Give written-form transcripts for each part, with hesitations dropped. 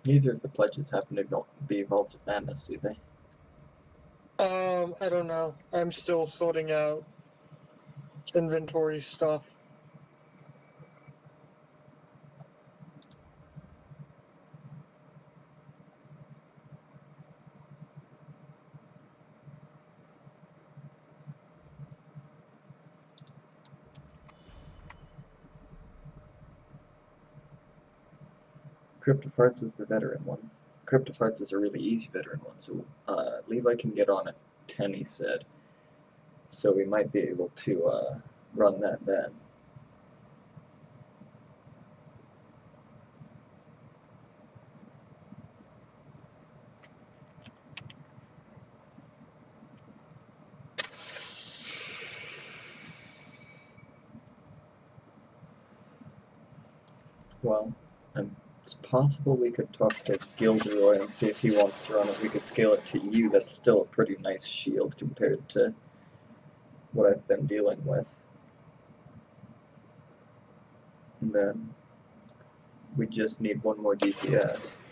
Neither of the pledges happen to be Vaults of Madness, do they? I don't know. I'm still sorting out inventory stuff. Crypt of Hearts is the veteran one. Crypt of Hearts is a really easy veteran one, so Levi can get on at 10, he said. So we might be able to run that then. Well, it's possible we could talk to Gilderoy and see if he wants to run it. We could scale it to you. That's still a pretty nice shield compared to what I've been dealing with. And then we just need one more DPS.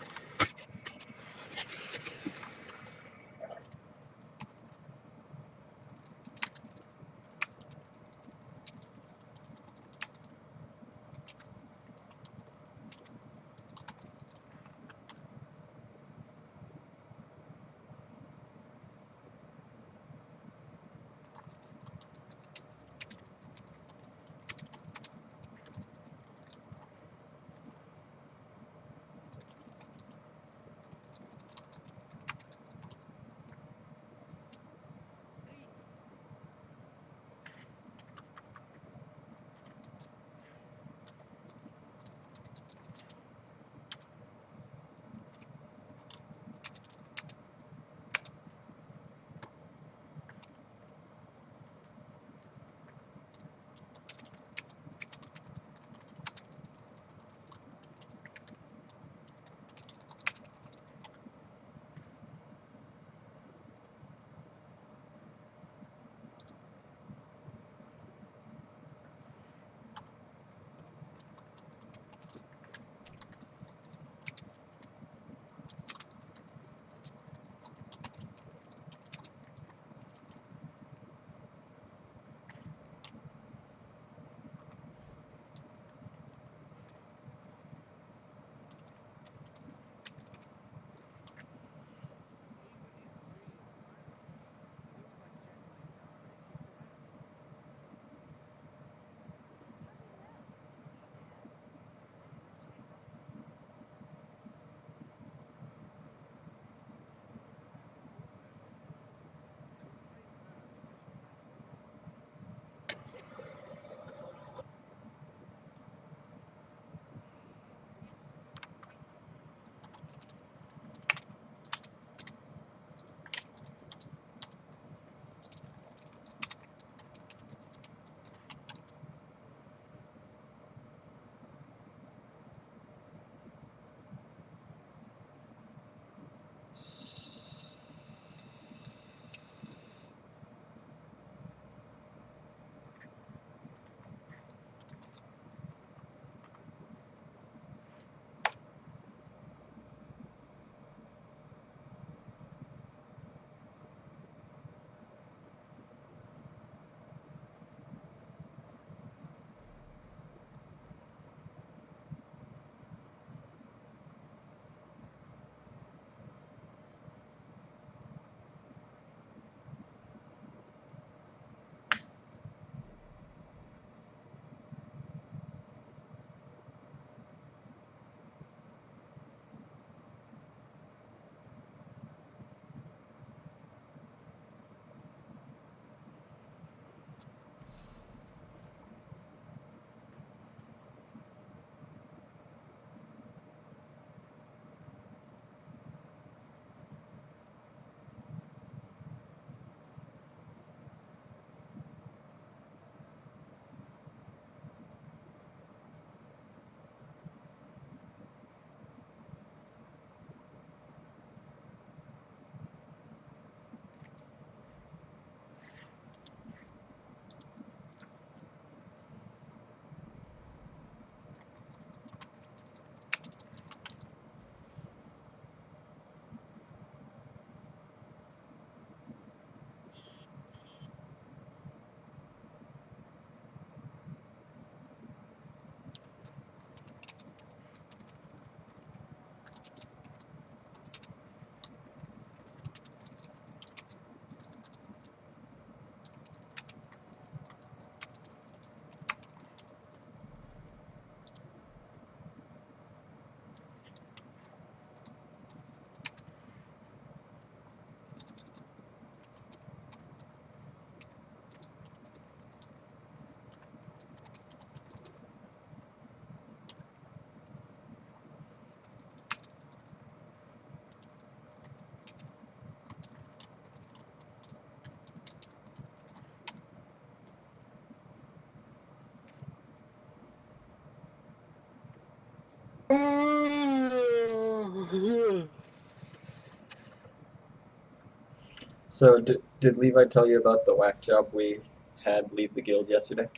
So did Levi tell you about the whack job we had leave the guild yesterday?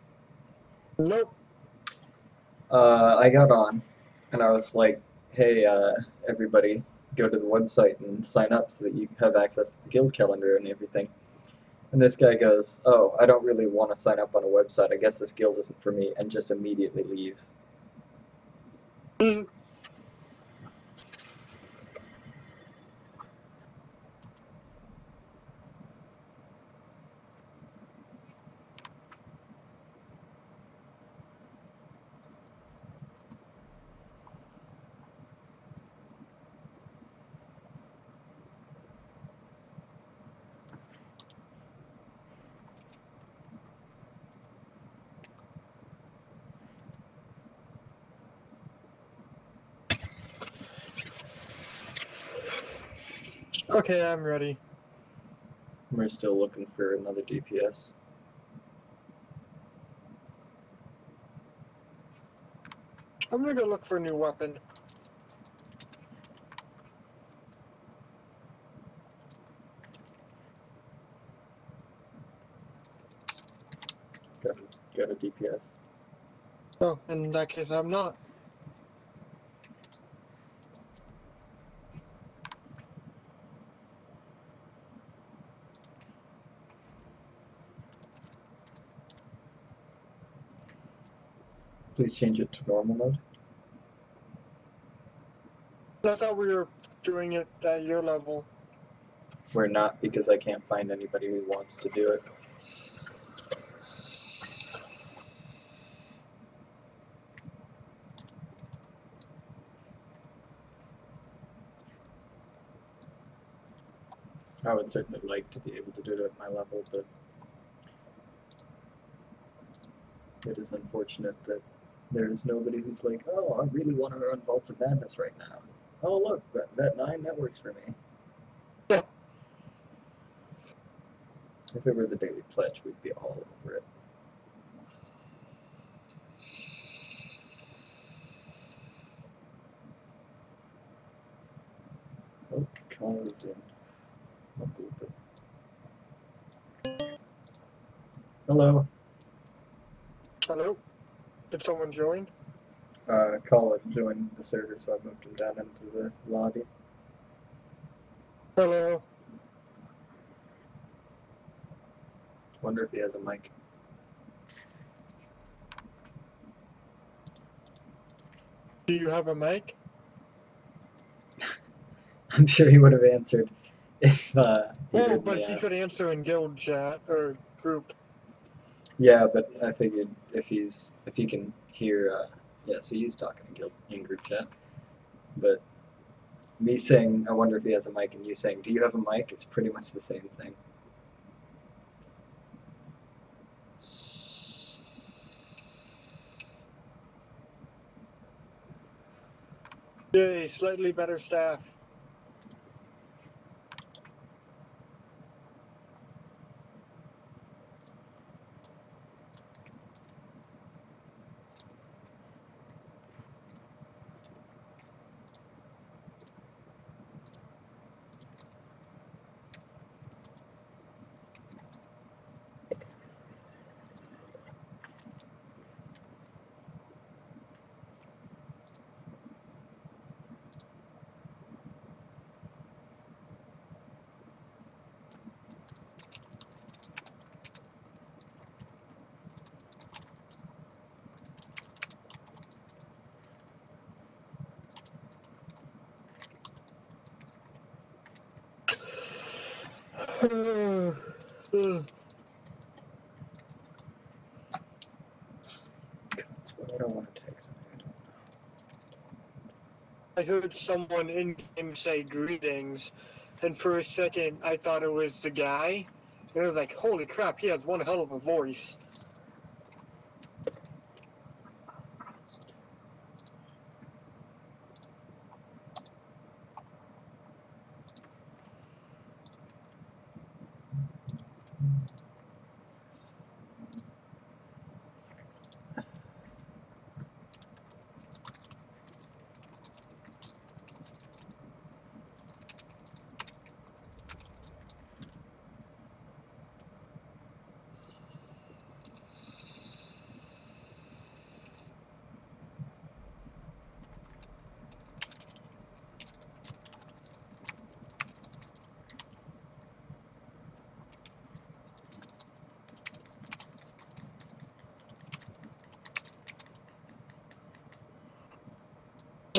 Nope. I got on, and I was like, hey, everybody, go to the website and sign up so that you have access to the guild calendar and everything. And this guy goes, oh, I don't really want to sign up on a website. I guess this guild isn't for me, and just immediately leaves. Mm. Okay, I'm ready. We're still looking for another DPS. I'm gonna go look for a new weapon. Got a DPS. Oh, in that case, I'm not. Please change it to normal mode. I thought we were doing it at your level. We're not, because I can't find anybody who wants to do it. I would certainly like to be able to do it at my level, but it is unfortunate that there is nobody who's like, oh, I really want to run Vaults of Madness right now. Oh, look, VR9, that works for me. Yeah. If it were the Daily Pledge, we'd be all over it. Oh, call is in. I'll boop it. Hello. Hello? Did someone join? Colin joined the server, so I moved him down into the lobby. Hello? Wonder if he has a mic. Do you have a mic? I'm sure he would have answered if he Oh, heard but me he ask. could answer in guild chat or group. Yeah, but I figured if he can hear, yeah, so he's talking in group chat. But me saying, I wonder if he has a mic, and you saying, do you have a mic? It's pretty much the same thing. Yay, slightly better staff. That's what I don't want to take something I don't I heard someone in game say greetings, and for a second I thought it was the guy. And I was like, holy crap, he has one hell of a voice.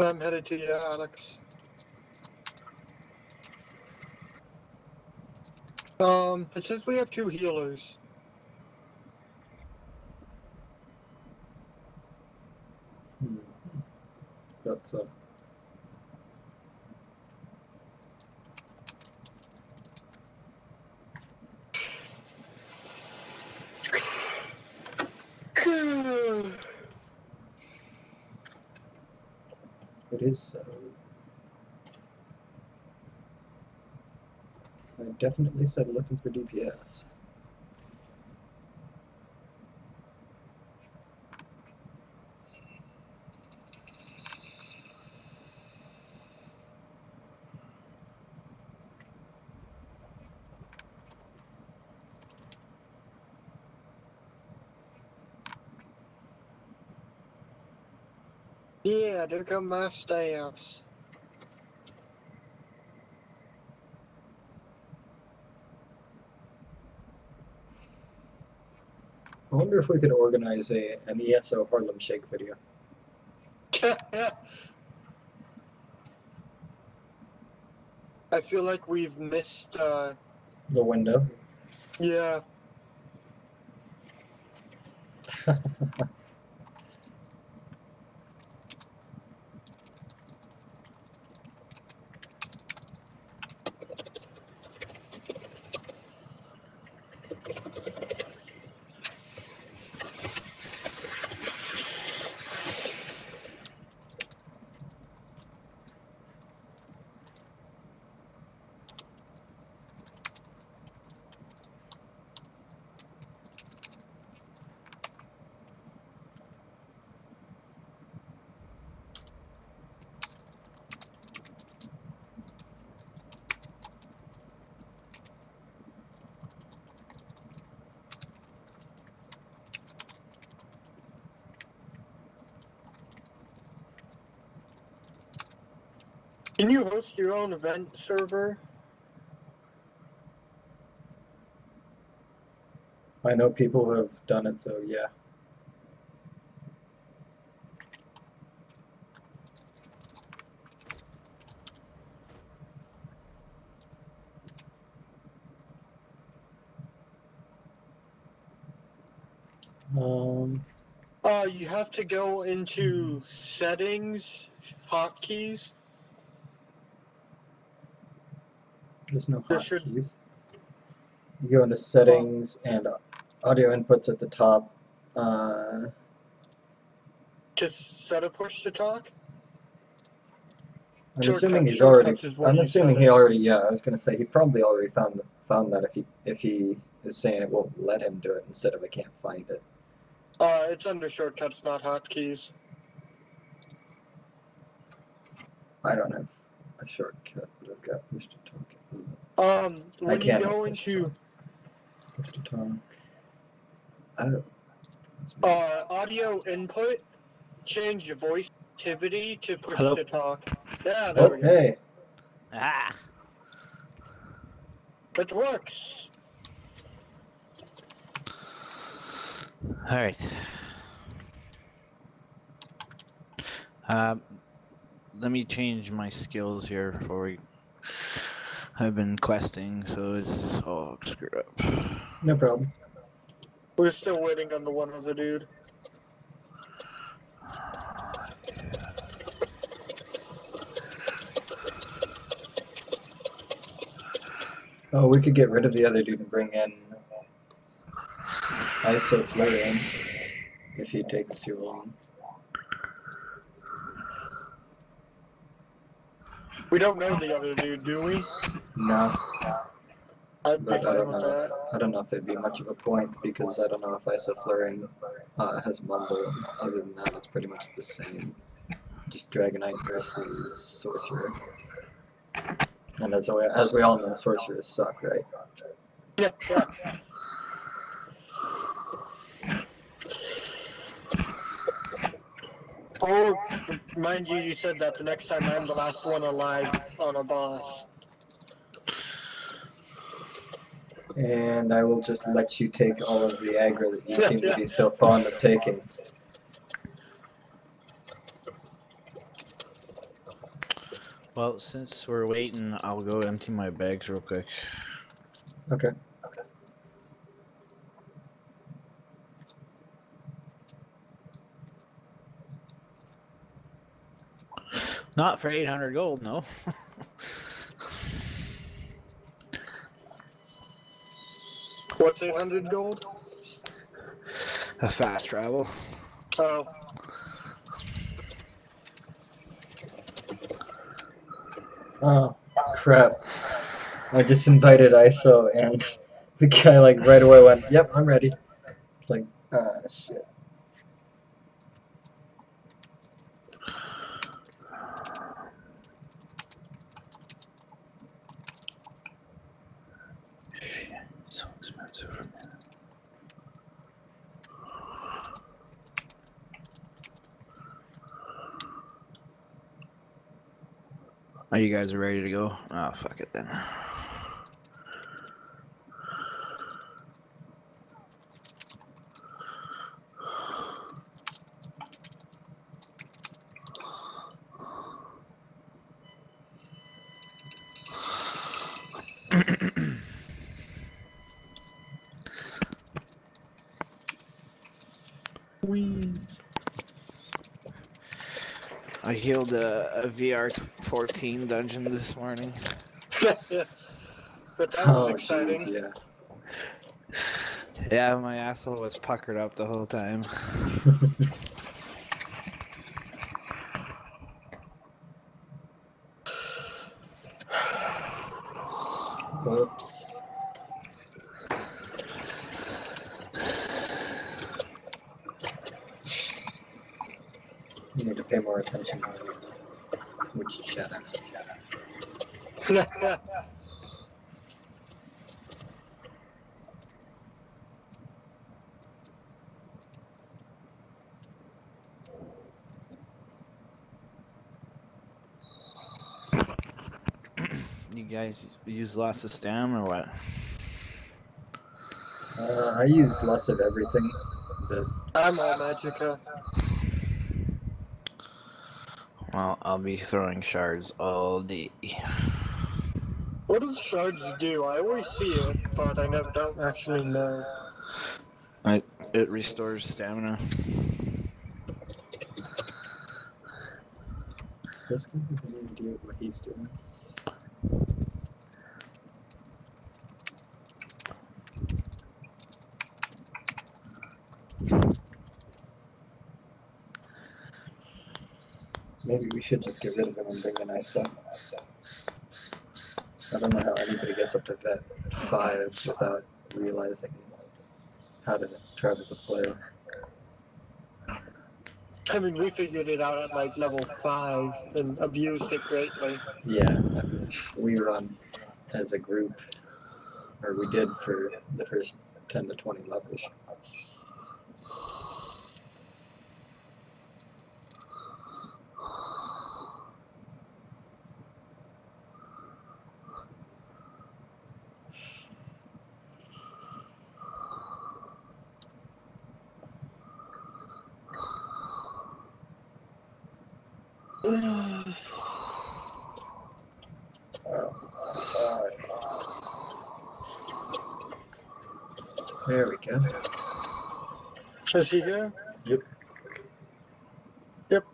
I'm headed to you, Alex. It says we have 2 healers. That's it is so. I definitely said looking for DPS. Yeah, there come my staffs. I wonder if we could organize an ESO Harlem Shake video. I feel like we've missed, The window. yeah. Can you host your own event server? I know people who have done it, so yeah. You have to go into settings, hotkeys. There's no There should- hotkeys. You go into settings and audio inputs at the top. Just set a push to talk. I'm assuming he's Shortcuts already. is where I'm you assuming set he it. already. Yeah, I was gonna say he probably already found that if he is saying it won't let him do it instead of I can't find it. It's under shortcuts, not hotkeys. I don't have a shortcut, but I've got push to talk. When you go into push to talk. audio input, change your voice activity to push Hello? to talk. Yeah, there Oh, we go. hey. Ah! It works. Alright. Let me change my skills here before we... I've been questing, so it's all screwed up. No problem. We're still waiting on the one other dude. Oh, we could get rid of the other dude and bring in ISO Flare if he takes too long. We don't know the other dude, do we? No. I'd be But fine with that. I don't know if there'd be much of a point because I don't know if isoflurane has mumble. Other than that, it's pretty much the same. Just Dragonite versus Sorcerer. And as we all know, Sorcerers suck, right? Yeah, yeah. Oh, mind you, you said that the next time I'm the last one alive on a boss. And I will just let you take all of the aggro that you seem to be so fond of taking. Well, since we're waiting, I'll go empty my bags real quick. Okay. Not for 800 gold, no. What's 800 gold? A fast travel. Oh. Oh, crap. I just invited ISO and the guy like right away went, yep, I'm ready. It's like, shit. So expensive. Are you guys ready to go? Oh, fuck it then. Wee. I healed a VR14 dungeon this morning. But that was Oh, exciting. jeez, yeah. Yeah, my asshole was puckered up the whole time. Whoops. You need to pay more attention on which chat I'm You guys use lots of stam or what? I use lots of everything, but I'm all Magicka. Well, I'll be throwing shards all day. What does shards do? I always see it, but I never don't actually know. It restores stamina. is this guy have any idea what he's doing? Maybe we should just get rid of him and bring in ISO. I don't know how anybody gets up to vet 5 without realizing how to travel the player. I mean, we figured it out at like level 5 and abused it greatly. Yeah, I mean, we run as a group, or we did for the first 10 to 20 levels. There we go. Is he here? Yep. Yep.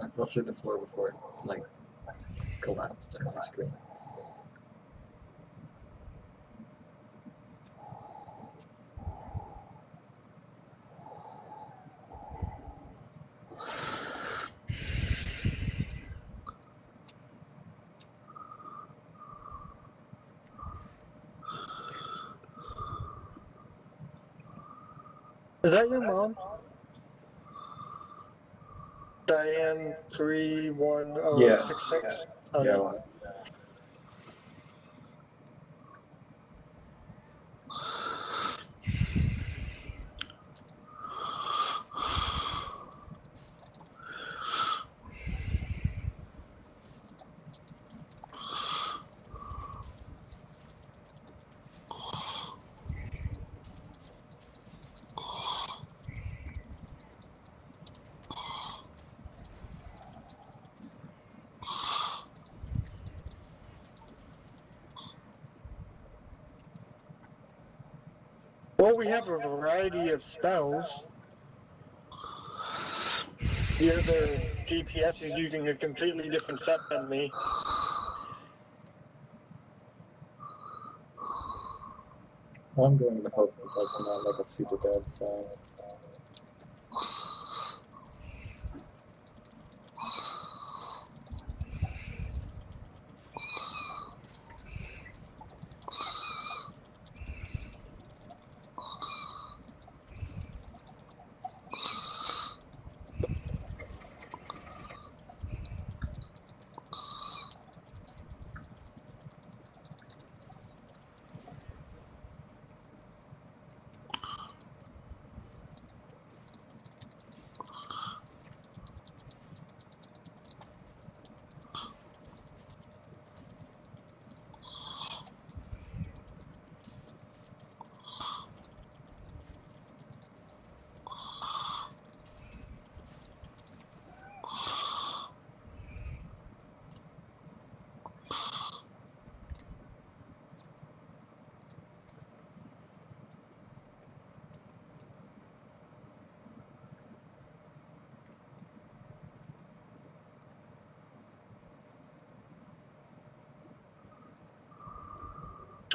I fell through the floor before it, like, collapsed on my screen. Is that your mom? Diane 31066. Oh, Yeah, yeah. well, Well, we have a variety of spells. The other DPS is using a completely different set than me. I'm going to hope that that's not like a super bad sign.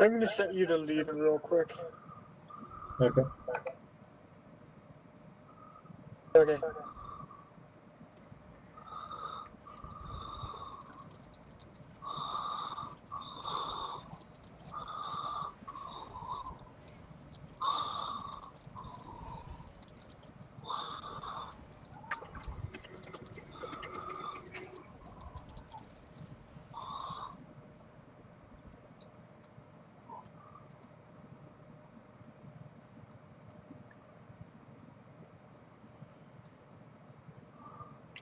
I'm gonna set you to leave it real quick. Okay. Okay.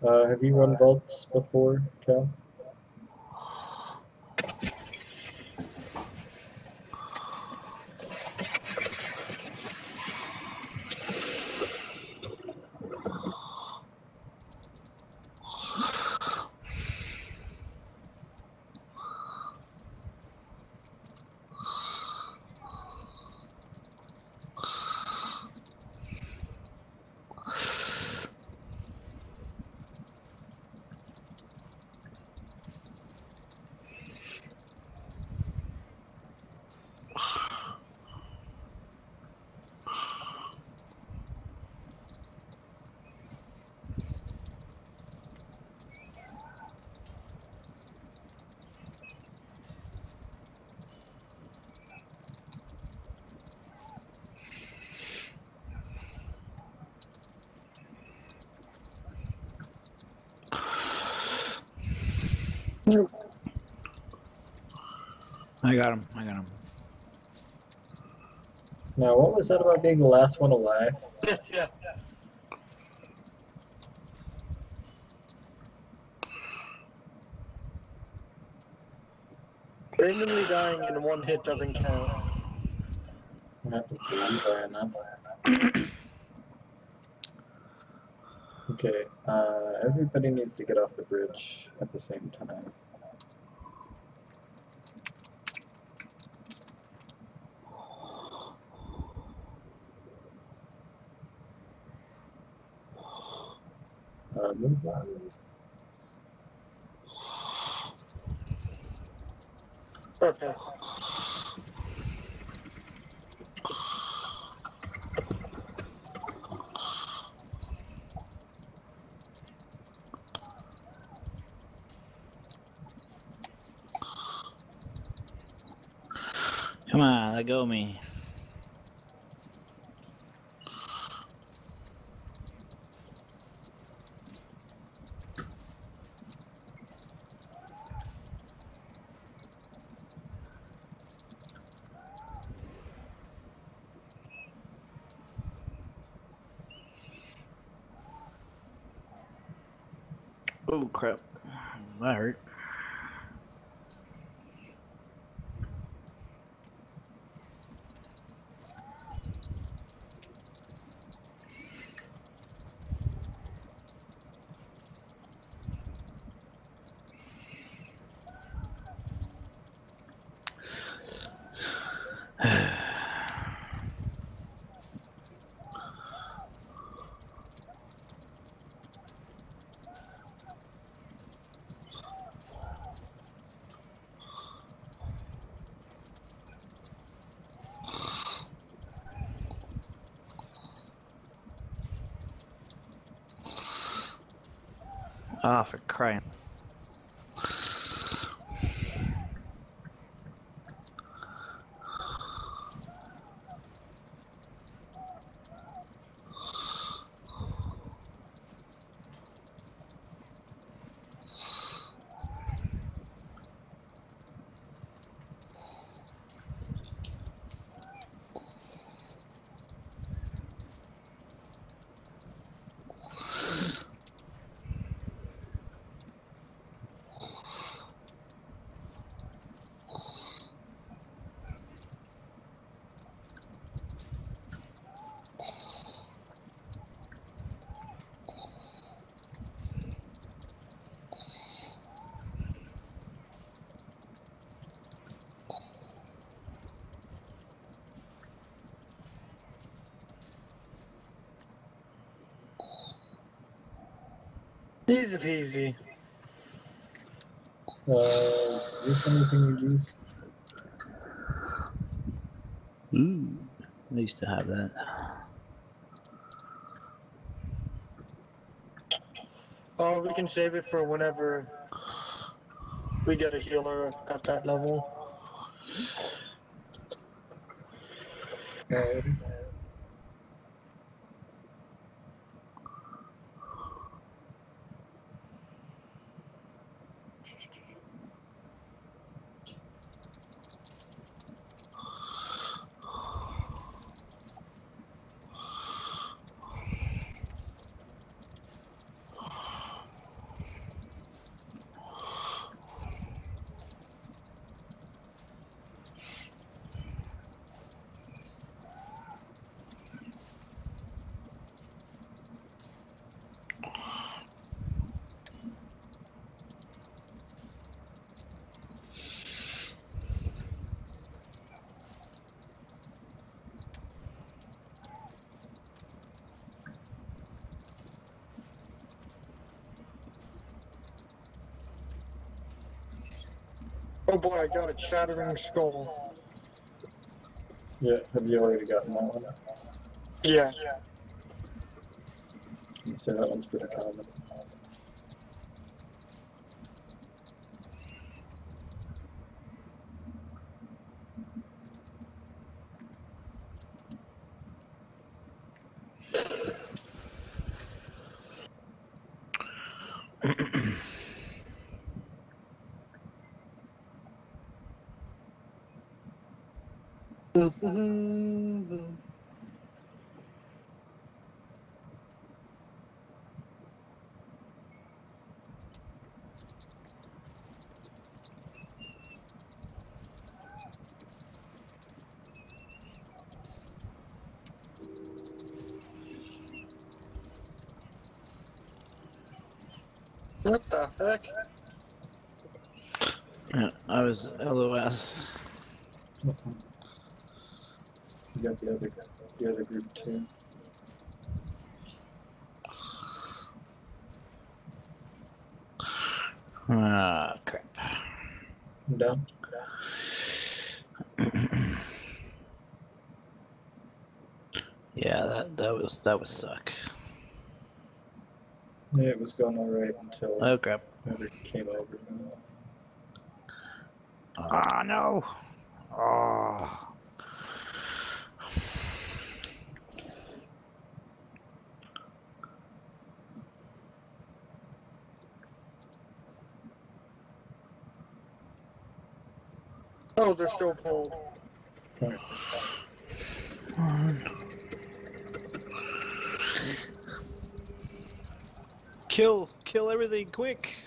Have you run vaults before, Cal? I got him. I got him. Now, what was that about being the last one alive? Yeah. Randomly dying in one hit doesn't count. I have to see Levi on that. Okay, everybody needs to get off the bridge at the same time. Move on. Okay. Come on, let go of me. Oh crap, that hurt. Ah, for crying. Easy peasy. Is this anything we use? Ooh, I used to have that. Oh, we can save it for whenever we get a healer at that level. Alrighty. Oh boy, I got a shattering skull. Yeah, have you already gotten that one? Yeah. So that one's pretty common. What the heck? Yeah, I was LOS. You got the other group too. Ah, crap. I'm down. Yeah, that was suck. Yeah, it was going alright until Oh crap. whoever came over. Ah no. Oh. Oh, they're still pulled. Alright. Kill everything quick.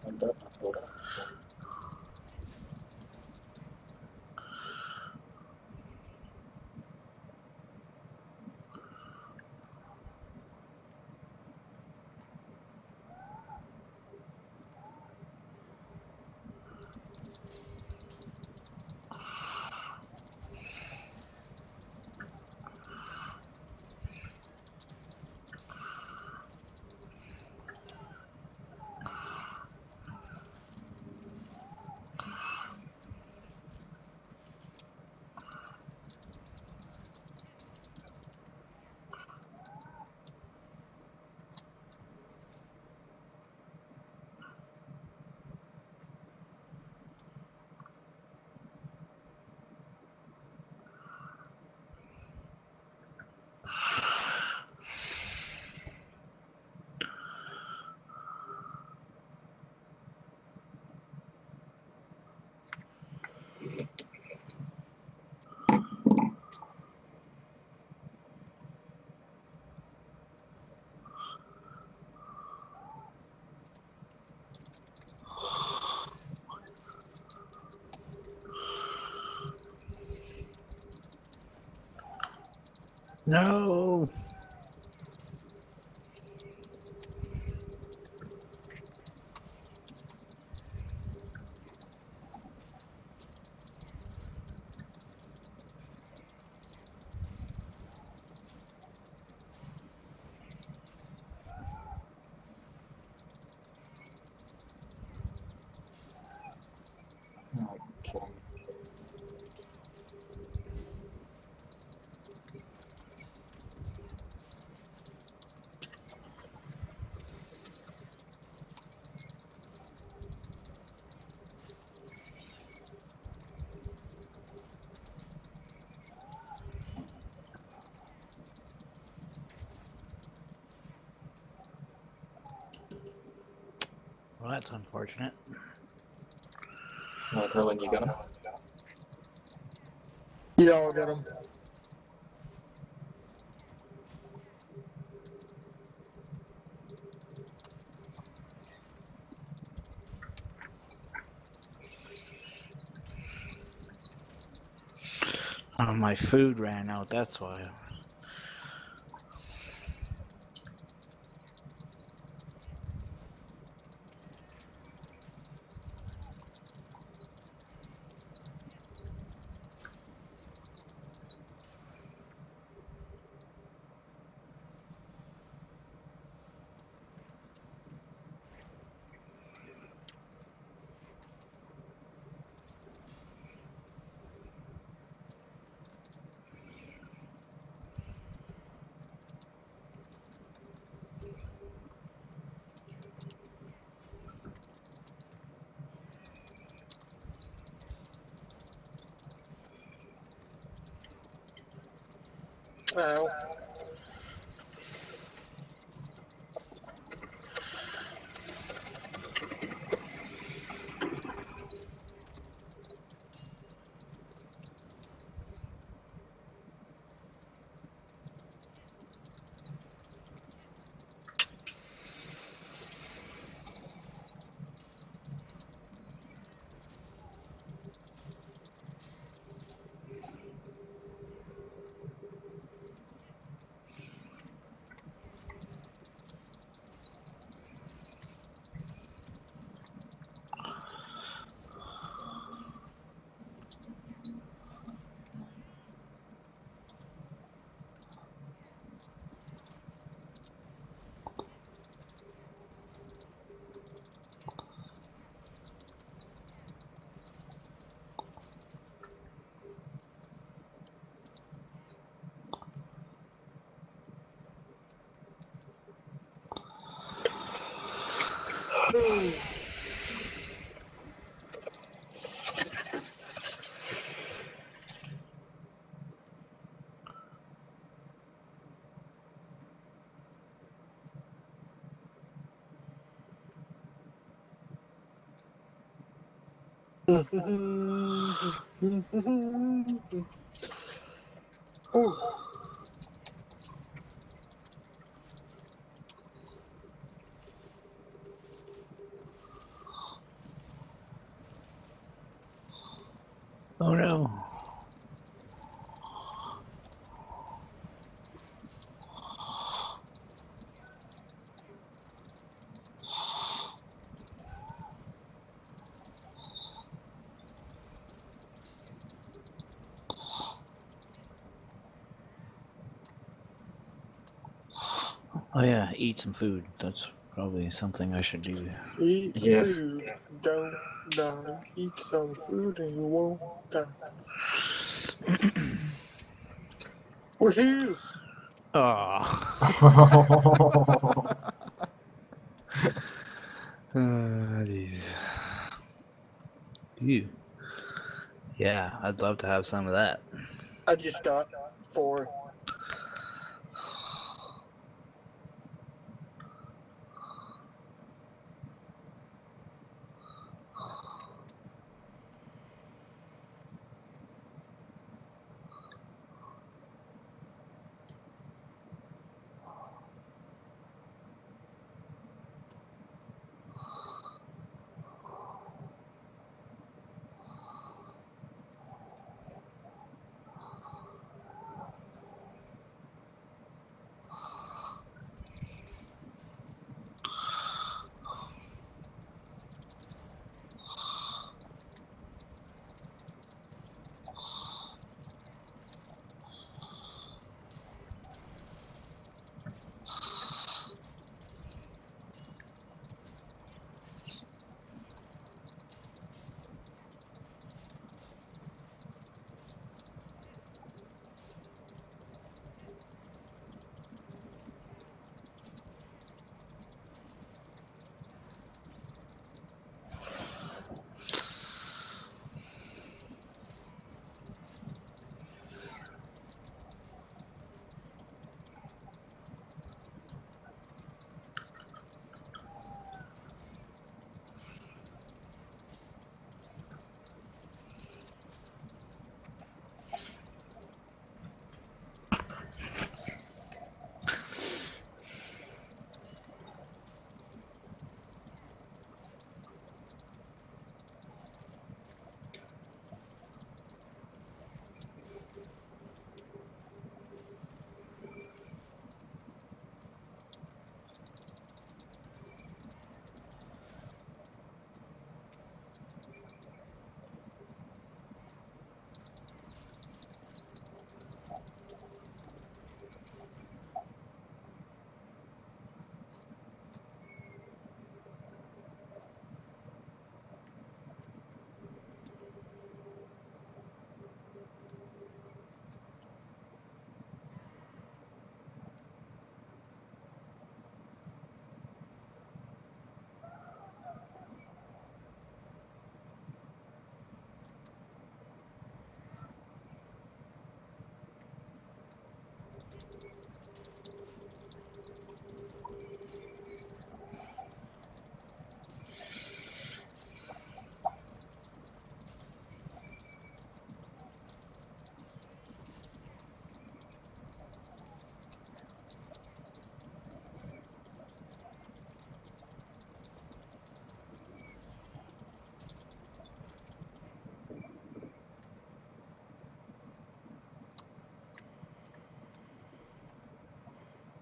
I'm done. Hold on. No. Oh, kidding. Well, that's unfortunate. Want to tell when you got him? Yeah, I'll get him. My food ran out, that's why. Ow. Ooh. Oh no. Oh yeah, eat some food. That's probably something I should do. Eat Yeah. food. Don't die. Eat some food and you won't die. Woohoo! Oh. Jeez. Ew. Yeah, I'd love to have some of that. I just got 4.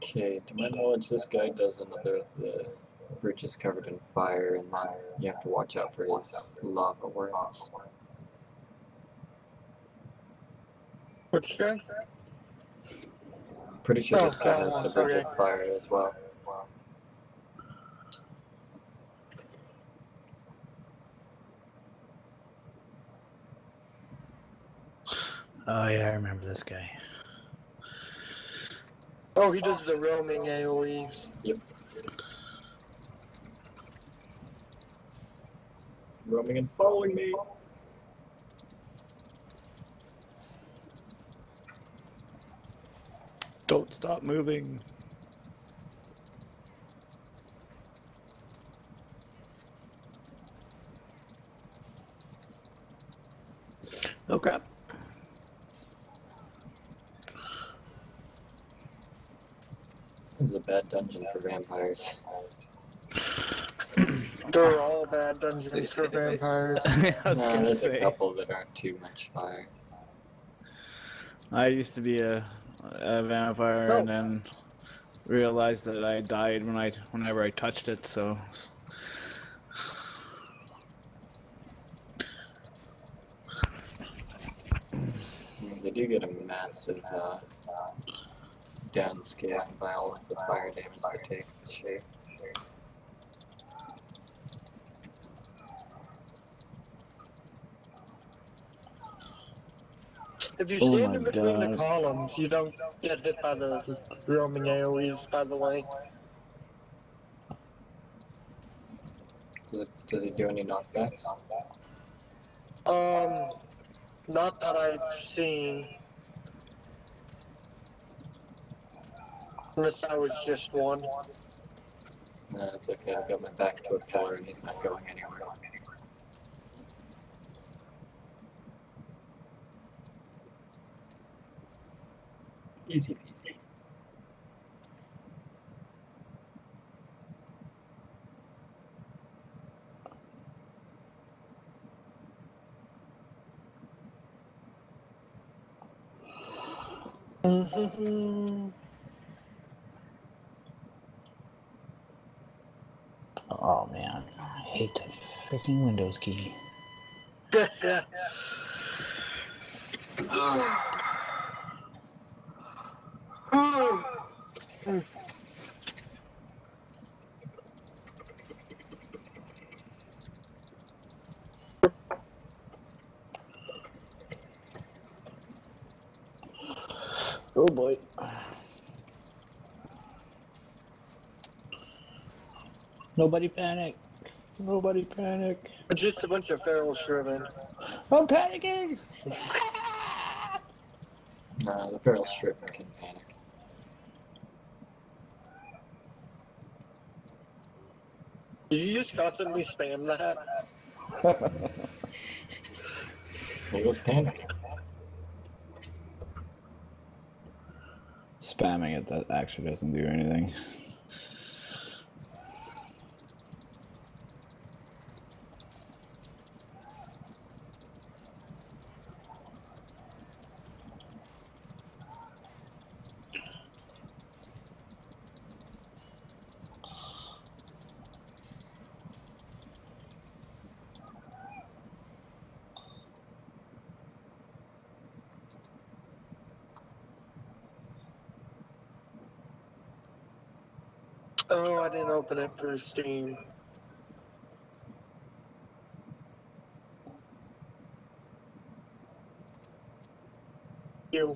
Okay, to my knowledge, this guy does another of the bridges covered in fire, and then you have to watch out for his lava worms. Which guy? Pretty sure this guy has God, the bridge okay. of fire as well. Oh yeah, I remember this guy. Oh, he does the roaming AoEs. Yep. Roaming and following me! Don't stop moving. Oh crap. This is a bad dungeon for vampires. They're all bad dungeons for vampires. I was gonna There's say. a couple that aren't too much fire. I used to be a vampire No. and then realized that I died whenever I touched it, so They do get a massive downscaling by all of the fire damage they take, for sure. If you Oh stand my in between the God. columns, you don't get hit by the roaming AoEs, by the way. Does it do any knockbacks? Not that I've seen. Unless that was just one. No, it's okay. I've got my back to a pillar and he's not going anywhere. Easy peasy. Oh man, I hate that freaking Windows key. Yeah. Oh boy. Nobody panic. Nobody panic. Just a bunch of feral shriven. I'm panicking! Nah, the feral stripping can panic. Did you just constantly spam that? He was panicking. Spamming it, that actually doesn't do anything. Oh, I didn't open it through Steam. You.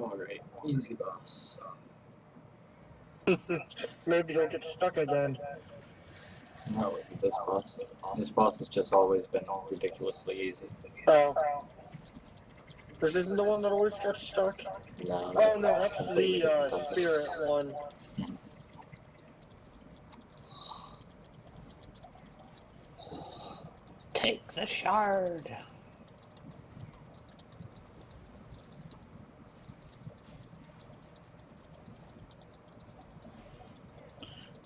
Alright, easy boss. Maybe he'll get stuck again. No, it wasn't this boss. This boss has just always been ridiculously easy. Oh. This isn't the one that always gets stuck? No, Oh no, that's completely the different dungeon. spirit one. Take the shard.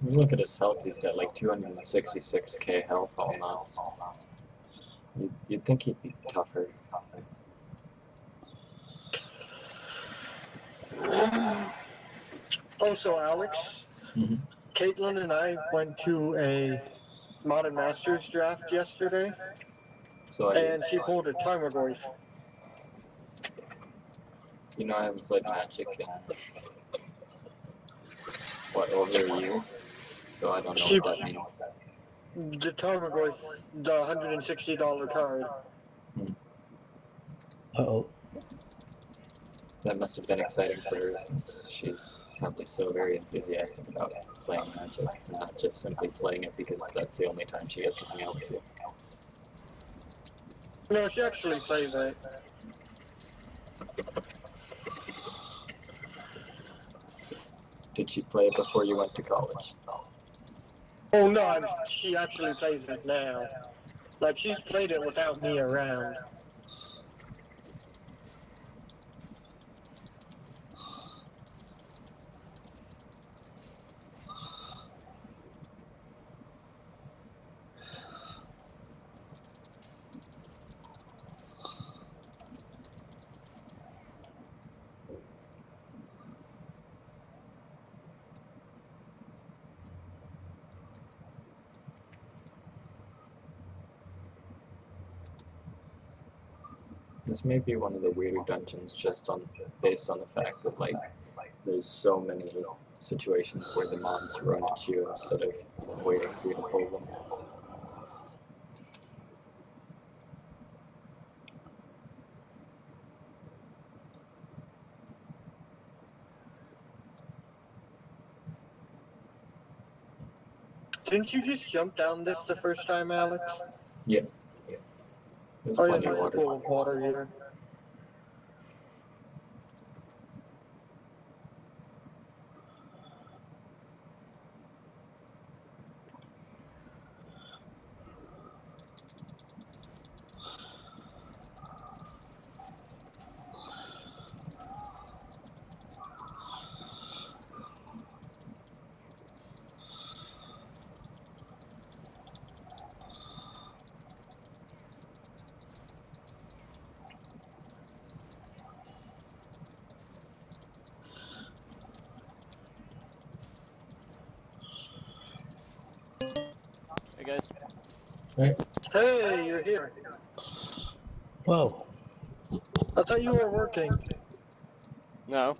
Look at his health, he's got like 266k health almost. You'd think he'd be tougher. Also, Alex, Mhm. Caitlin and I went to a Modern Masters draft yesterday, So and she pulled a Tarmogoyf. I haven't played Magic in, what, over a year? So I don't know She, what that means. the Tarmogoyf, the $160 card. Uh-oh. That must have been exciting for her since she's probably so very enthusiastic about playing Magic, and not just simply playing it because that's the only time she gets to hang out with you. No, she actually plays it. Did she play it before you went to college? Oh no, she actually plays it now. Like, she's played it without me around. This may be one of the weirder dungeons based on the fact that like there's so many situations where the mobs run at you instead of waiting for you to pull them. Didn't you just jump down this the first time, Alex? Yep. There's Oh yeah, plenty of there's a water. pool of water here. Hey guys. Right? Hey, you're here. Whoa. I thought you were working. No.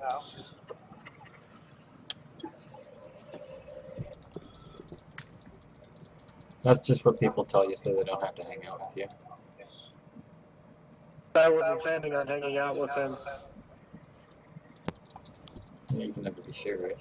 That's just what people tell you so they don't have to hang out with you. I wasn't planning on hanging out with him. You can never be sure, right?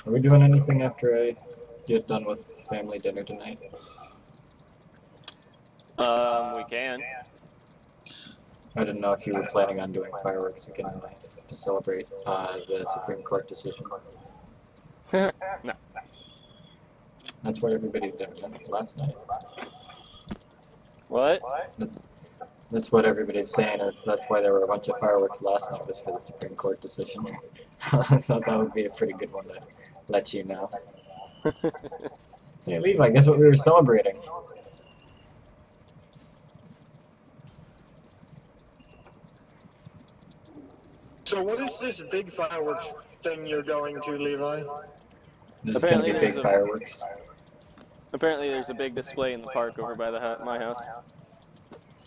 Are we doing anything after I get done with family dinner tonight? We can. I didn't know if you were planning on doing fireworks again tonight to celebrate the Supreme Court decision. No. That's what everybody did last night. What? That's what everybody's saying is that's why there were a bunch of fireworks last night was for the Supreme Court decision. I thought that would be a pretty good one to let you know. Hey Levi, guess what we were celebrating? So what is this big fireworks thing you're going to, Levi? There's gonna be big fireworks. Apparently there's a big display in the park over by my house.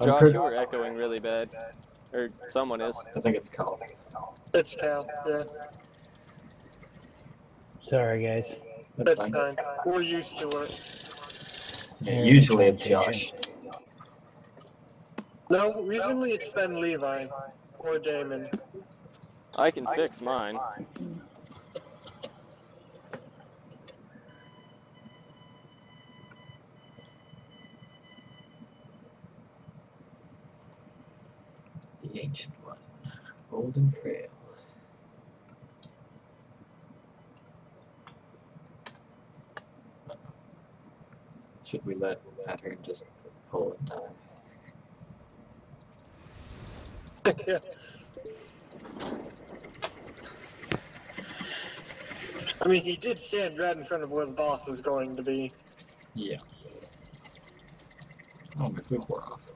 I'm Josh, pretty- you were echoing really bad. or someone is. I think it's Cal. It's Cal, yeah. Sorry, guys. That's That's fine. fine. We're used to it. Yeah, Yeah, usually it's translation. Josh. No, recently it's been Levi or Damon. I can fix mine. The ancient one. Old and frail. Should we let Pattern just pull and die? Yeah. I mean, he did stand right in front of where the boss was going to be. Yeah. Oh, my food wore off.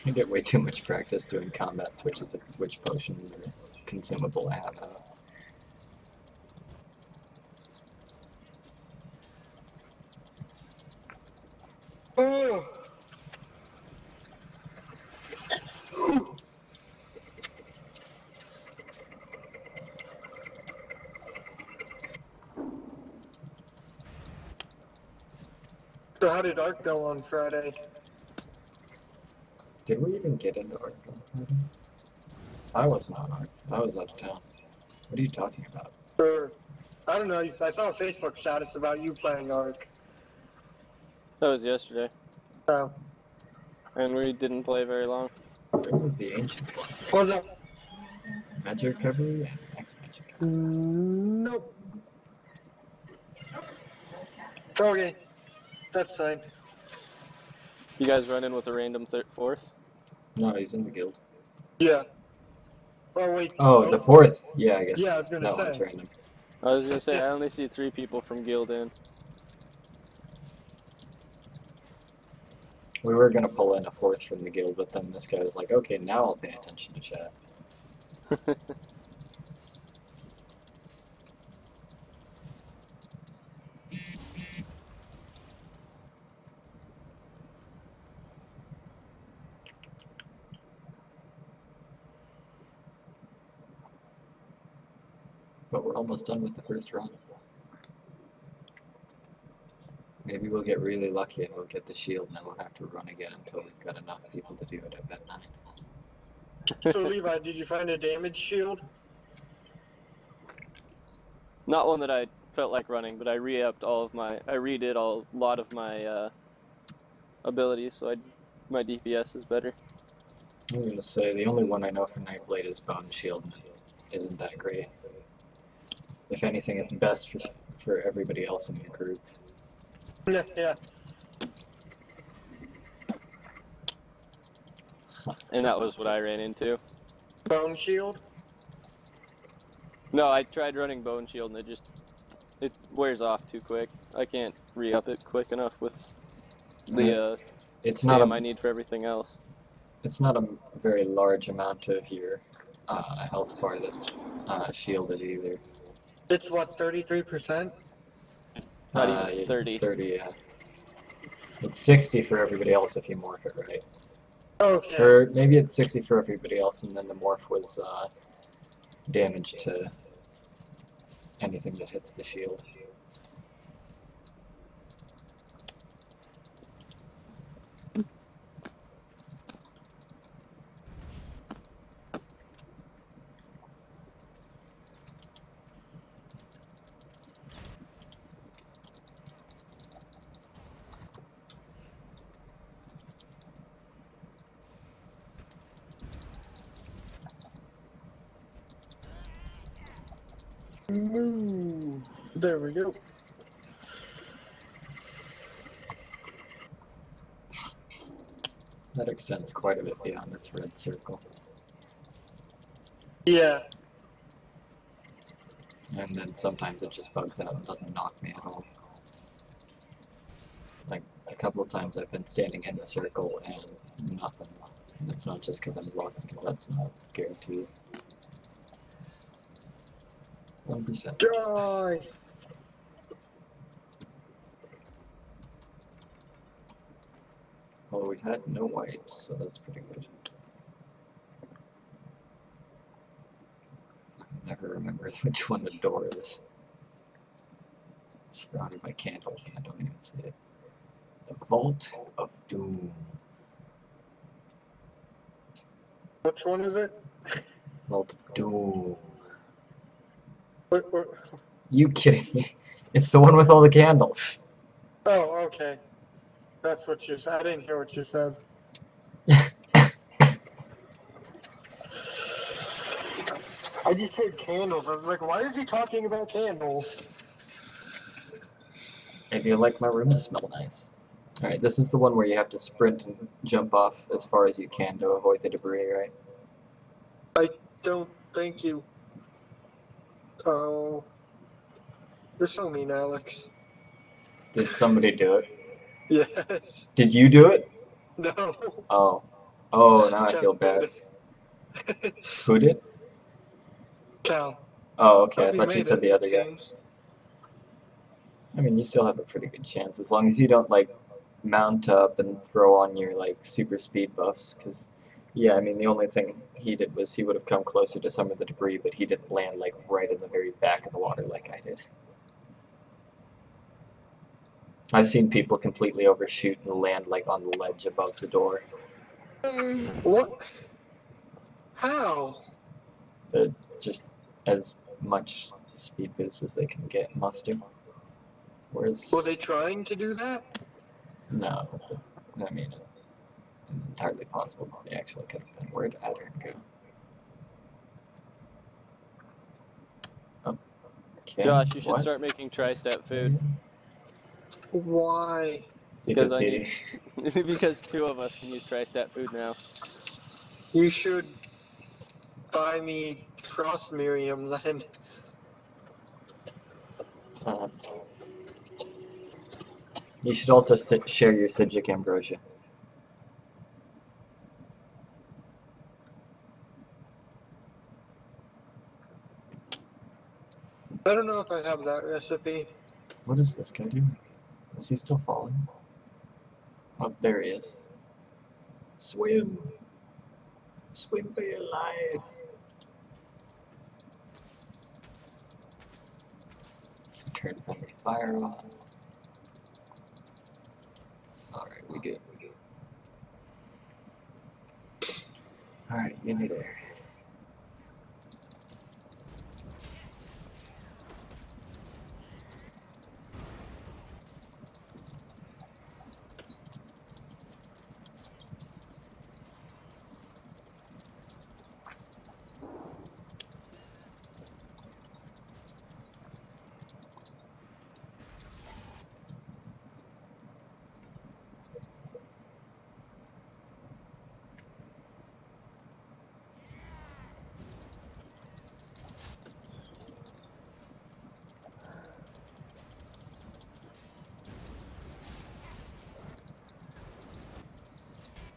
I get way too much practice doing combat switches of which potion or consumable I have out. Oh. So how did Ark go on Friday? Did we even get into Ark on Friday? I wasn't on Ark. I was out of town. What are you talking about? Or, I don't know, I saw a Facebook status about you playing Ark. That was yesterday, Oh. and we didn't play very long. Where was the ancient one? Was that? Magic recovery and X magic recovery. Nope. Okay, that's fine. You guys run in with a random fourth? No, he's in the guild. Yeah. Oh wait. Oh, the fourth. Yeah, I guess Yeah, I was gonna that one's say. random. I was gonna say I only see 3 people from guild in. We were gonna pull in a fourth from the guild, but then this guy was like, okay, now I'll pay attention to chat. But we're almost done with the first run. Maybe we'll get really lucky and we'll get the shield and then we'll have to run again until we've got enough people to do it at Bet 9. So Levi, did you find a damage shield? Not one that I felt like running, but I re-upped all of my, I redid a lot of my abilities, so my DPS is better. I'm gonna say the only one I know for Nightblade is Bone Shield, and it isn't that great. If anything, it's best for everybody else in your group. Yeah, yeah. And that was what I ran into. Bone shield? No, I tried running Bone Shield and it wears off too quick. I can't re-up it quick enough with the It's not stam a I need for everything else. it's not a very large amount of your health bar that's shielded either. It's what, 33%? Not even 30. 30, yeah. It's 60 for everybody else if you morph it right. Okay. Or maybe it's 60 for everybody else, and then the morph was damage to anything that hits the shield. Ooh, there we go. That extends quite a bit beyond its red circle. Yeah. And then sometimes it just bugs out and doesn't knock me at all. Like, a couple of times I've been standing in the circle and nothing. And it's not just because I'm blocking, because that's not guaranteed. 1%. Die! Well, we've had no whites, so that's pretty good. I never remember which one the door is. It's surrounded by candles and I don't even see it. The Vault of Doom. Which one is it? Vault of Doom. What? You kidding me? It's the one with all the candles. Oh, okay. That's what you said. I didn't hear what you said. I just heard candles. I was like, why is he talking about candles? Maybe you like my room to smell nice. Alright, this is the one where you have to sprint and jump off as far as you can to avoid the debris, right? I don't think you. Oh. You're so mean, Alex. Did somebody do it? Yes. Did you do it? No. Oh. Oh, now I Cal feel bad. did. Who did? Cal. Oh, okay, I Hope you thought you made said it, the it other guy. seems. I mean, you still have a pretty good chance, as long as you don't, like, mount up and throw on your, like, super speed buffs, because, yeah, I mean, the only thing he did was he would have come closer to some of the debris, but he didn't land, like, right in the very back of the water like I did. I've seen people completely overshoot and land, like, on the ledge above the door. What? How? Just as much speed boost as they can get must do. Whereas, Were they trying to do that? no, but, I mean, it's entirely possible that they actually could have been. Where'd Adder go? Oh, okay. Josh, you should What? start making tri-step food. Why? Because I he, need because 2 of us can use tri-step food now. You should buy me Frost Miriam then. uh, you should also share your Sigic Ambrosia. I don't know if I have that recipe. What does this guy do? Is he still falling? Oh, there he is. Swim! Swim for your life! Turn friendly fire on. Alright, we good. Alright, give me there.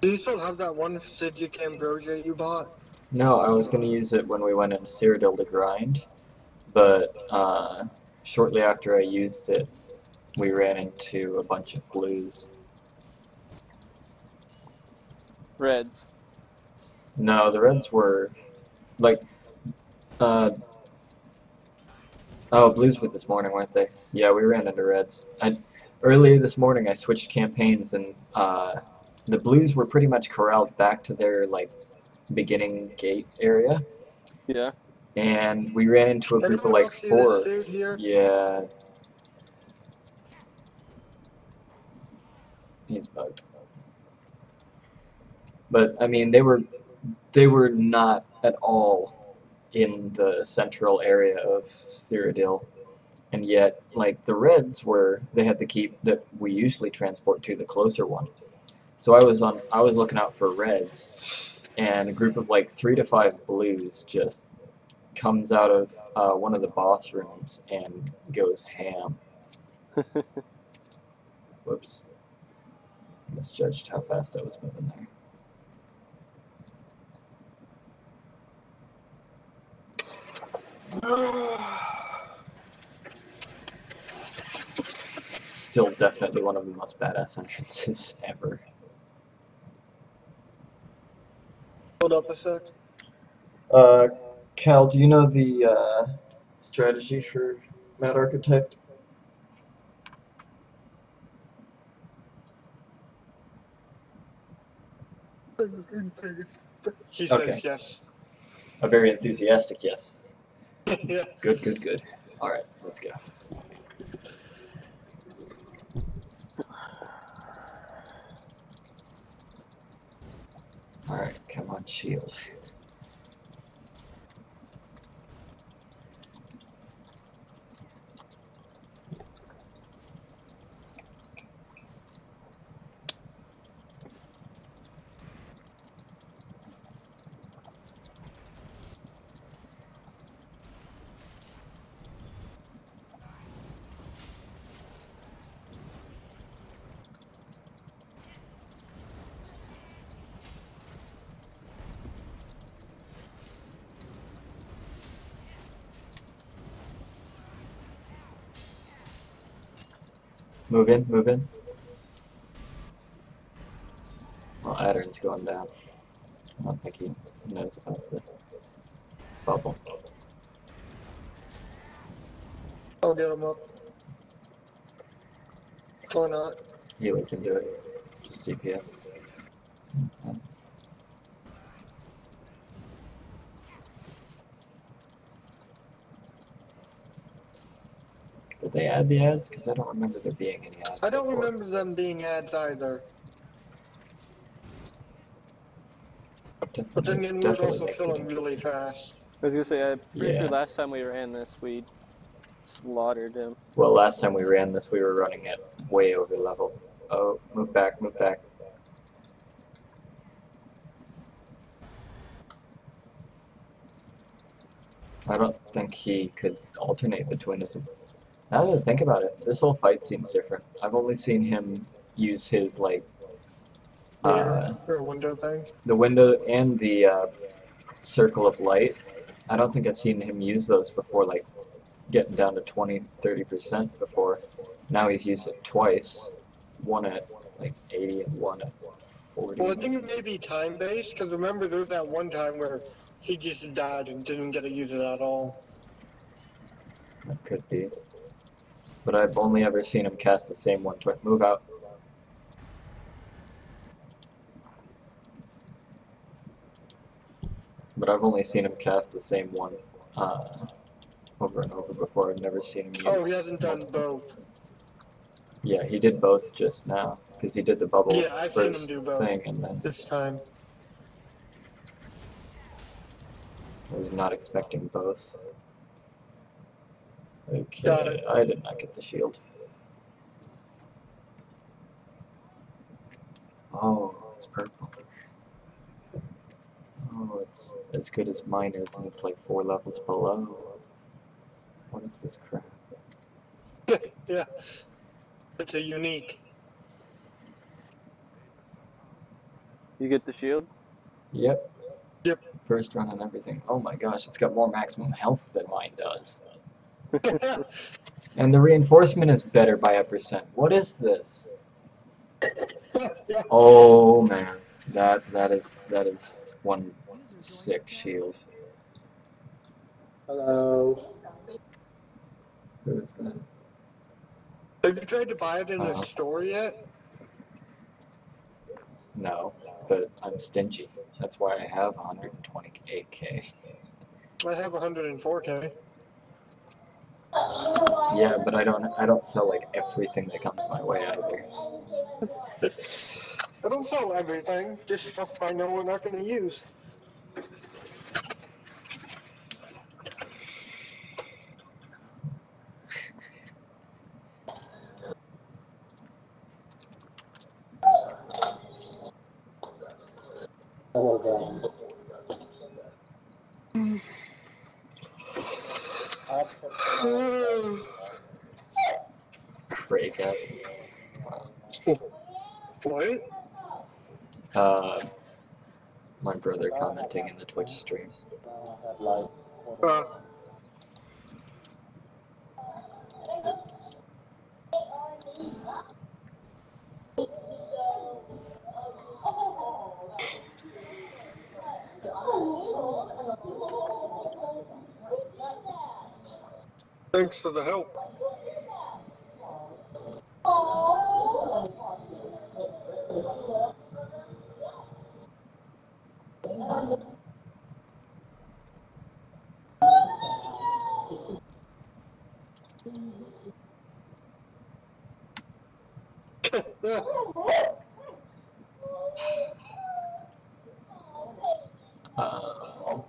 Do you still have that one Sigic Ambrosia you bought? No, I was going to use it when we went into Cyrodiil to grind, but shortly after I used it, we ran into a bunch of blues. Reds. No, the reds were, like, oh, blues were this morning, weren't they? Yeah, we ran into reds. Earlier this morning I switched campaigns and the blues were pretty much corralled back to their, like, beginning gate area. Yeah. And we ran into a group of Anyone like else see 4. this dude here? Yeah. He's bugged. But I mean, they were not at all in the central area of Cyrodiil, and yet like the reds were, they had the keep that we usually transport to the closer one. So I was looking out for reds, and a group of like 3 to 5 blues just comes out of one of the boss rooms and goes ham. Whoops. Misjudged how fast I was moving there. Still definitely one of the most badass entrances ever. Hold up a sec. Cal, do you know the strategy for Mad Architect? He Okay. says yes. A very enthusiastic yes. Yeah. Good, good, good. Alright, let's go. Alright, come on, shield. Move in, move in. Well, Addern's going down. I don't think he knows about the bubble. I'll get him up. Or not. Healer can do it. Just DPS. That's... Did they add the ads? Because I don't remember there being any ads I don't before. remember them being ads either. But then again, we would Definitely also makes kill it him really interesting. fast. I was gonna say, I'm pretty sure Yeah. last time we ran this, we slaughtered him. Well, last time we ran this, we were running it way over level. Oh, move back, move back. I don't think he could alternate between us. Now that I think about it, this whole fight seems different. I've only seen him use his, like, Mirror or window thing. the window and the circle of light. I don't think I've seen him use those before, like, getting down to 20-30% before. Now he's used it twice. One at, like, 80 and one at 40. Well, I think it may be time based, because remember there was that one time where he just died and didn't get to use it at all. That could be. But I've only ever seen him cast the same one twice. Move out. But I've only seen him cast the same one over and over before. I've never seen him use Oh, he hasn't done multiple. both. Yeah, he did both just now, because he did the bubble Yeah, I've seen him first do both thing, and then this time. I was not expecting both. Got Okay, it. I did not get the shield. Oh, it's purple. Oh, it's as good as mine is, and it's like 4 levels below. What is this crap? Yeah. It's a unique. You get the shield? Yep. Yep. First run on everything. Oh my gosh, it's got more maximum health than mine does. And the reinforcement is better by a %. What is this? Oh man, that is one sick shield. Hello. Who is that? Have you tried to buy it in a Uh-huh. store yet? No, but I'm stingy. That's why I have 128k. I have 104K. Yeah, but I don't sell like everything that comes my way either. I don't sell everything, just stuff I know we're not going to use. Craig has. What? My brother commenting in the Twitch stream. Uh, Thanks for the help. Uh,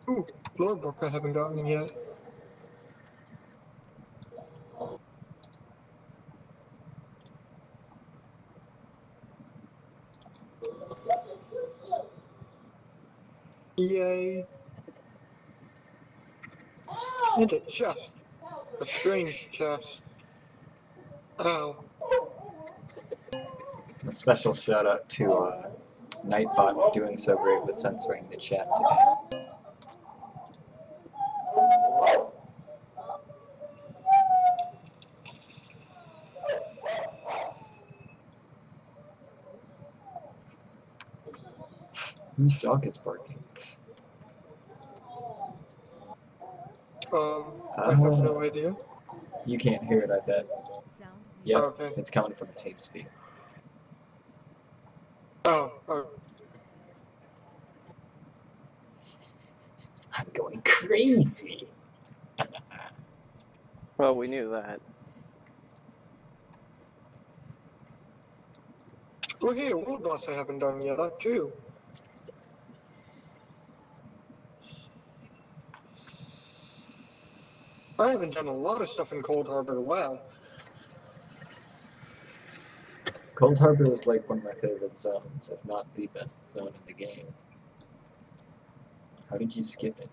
Ooh, floor book I haven't gotten yet. Yay. And a chest. A strange chest. Ow. a special shout out to Nightbot for doing so great with censoring the chat today. Whose dog is barking? I have no idea. You can't hear it, I bet. Yep, Okay. it's coming from tape speed. Oh. I'm going crazy. Well, we knew that. Oh, hey, a world boss I haven't done yet. That too. I haven't done a lot of stuff in Cold Harbor. Wow. Cold Harbor is like one of my favorite zones, if not the best zone in the game. How did you skip it?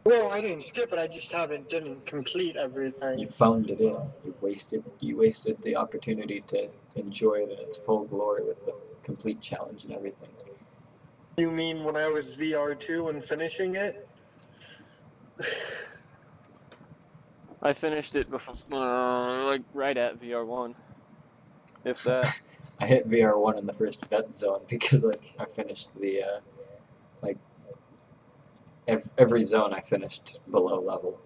Well, I didn't skip it. I just didn't complete You everything. phoned it in. You wasted the opportunity to enjoy it in its full glory with the complete challenge and everything. You mean when I was VR2 and finishing it? I finished it before, like right at VR1, if that. I hit VR1 in the first vet zone because I finished the every zone I finished below level.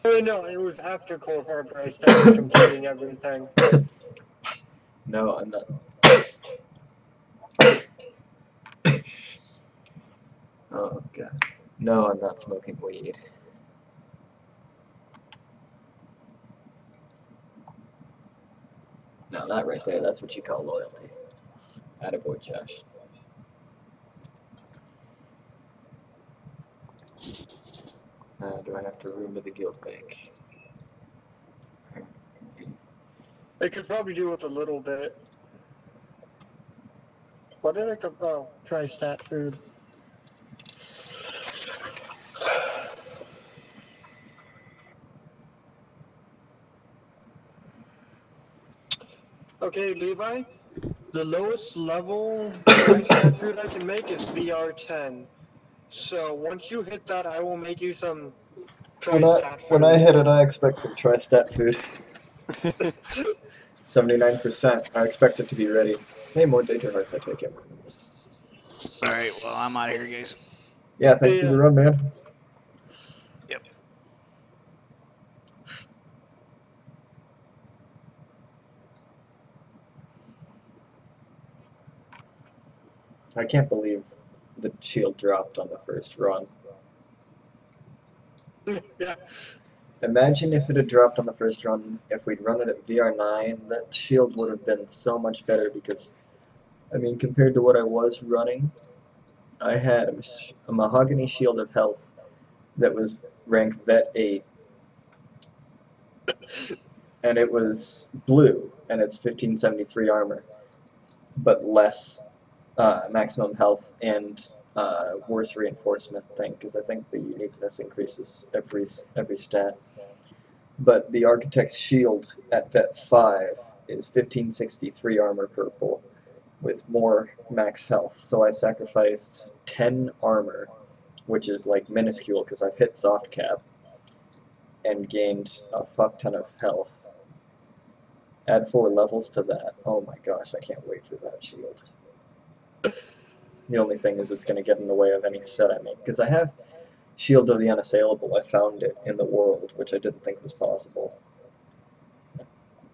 Oh, no, it was after Cold Harbor I started completing everything. No, I'm not. Oh god. No, I'm not smoking weed. Now that right there, that's what you call loyalty. Attaboy, Josh. Do I have to room to the guild bank? I could probably do with a little bit. What did I come? Oh, try stat food. Okay, Levi. The lowest level try stat food I can make is VR10. So once you hit that, I will make you some try stat food. When I hit it, I expect some tri-stat food. 79%. I expect it to be ready. Hey, more Danger Hearts, I take it. Alright, well, I'm out of here, guys. Yeah, thanks for the run, man. Yep. I can't believe the shield dropped on the first run. Yeah. Imagine if it had dropped on the first run, if we'd run it at VR9, that shield would have been so much better because, I mean, compared to what I was running, I had a mahogany shield of health that was rank Vet 8, and it was blue, and it's 1573 armor, but less maximum health and worse reinforcement thing, because I think the uniqueness increases every stat. But the Architect's Shield at Vet 5 is 1563 armor purple, with more max health, so I sacrificed 10 armor, which is like minuscule because I've hit soft cap, and gained a fuck ton of health. Add 4 levels to that. Oh my gosh, I can't wait for that shield. The only thing is it's going to get in the way of any set I make, because I have Shield of the Unassailable. I found it in the world, which I didn't think was possible.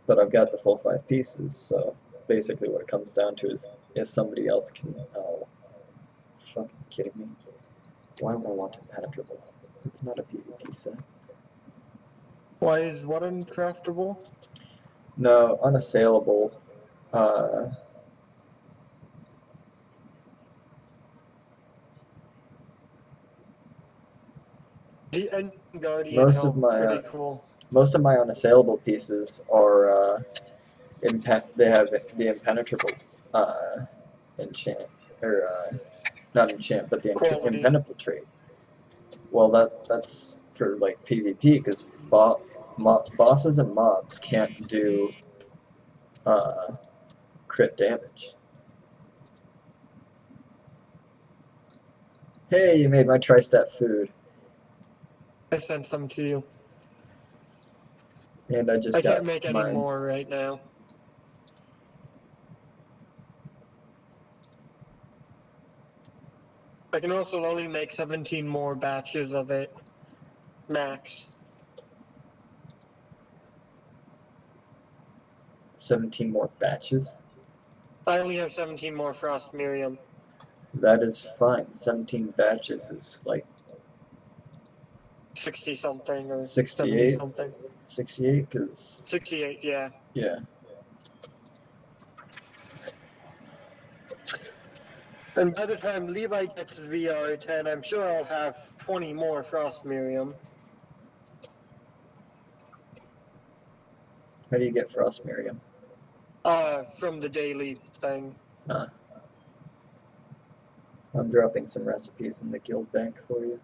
But I've got the full 5 pieces, so basically what it comes down to is if somebody else can... Oh, fucking kidding me. Why would I want Impenetrable? It's not a PvP set. Why is what uncraftable? No, Unassailable. Uh, The End Guardian help, pretty cool. most of my Unassailable pieces are they have the Impenetrable enchant, or not enchant, but the Quality. Impenetrable trait. Well, that's for like PvP, because bosses and mobs can't do crit damage. Hey, you made my tri-stat food. I sent some to you. And I just I got can't make any mine. more right now. I can also only make 17 more batches of it. Max. 17 more batches? I only have 17 more Frost Miriam. That is fine. 17 batches is like 60 something or 68? 70 something. 68, because... 68, yeah. Yeah. And by the time Levi gets VR10, I'm sure I'll have 20 more Frost Miriam. How do you get Frost Miriam? From the daily thing. I'm dropping some recipes in the guild bank for you.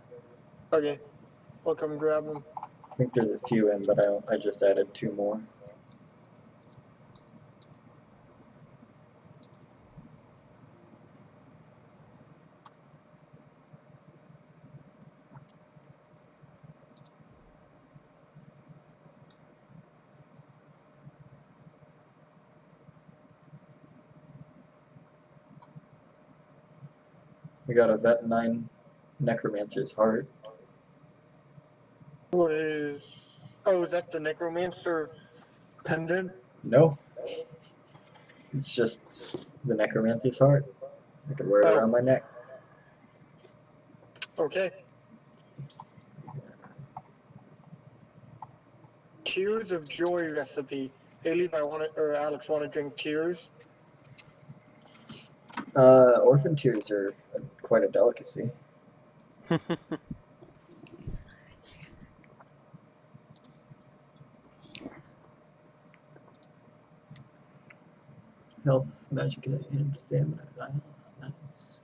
Okay, I'll come grab them. I think there's a few in, but I just added 2 more. We got a Vet 9 Necromancer's Heart. What is... Oh, is that the Necromancer pendant? No. It's just the Necromancer's Heart. I can wear it around my neck. Okay. Oops. Tears of Joy recipe. Hey, Levi, or Alex, want to drink tears? Orphan tears are quite a delicacy. Health, magic, and stamina. Nice.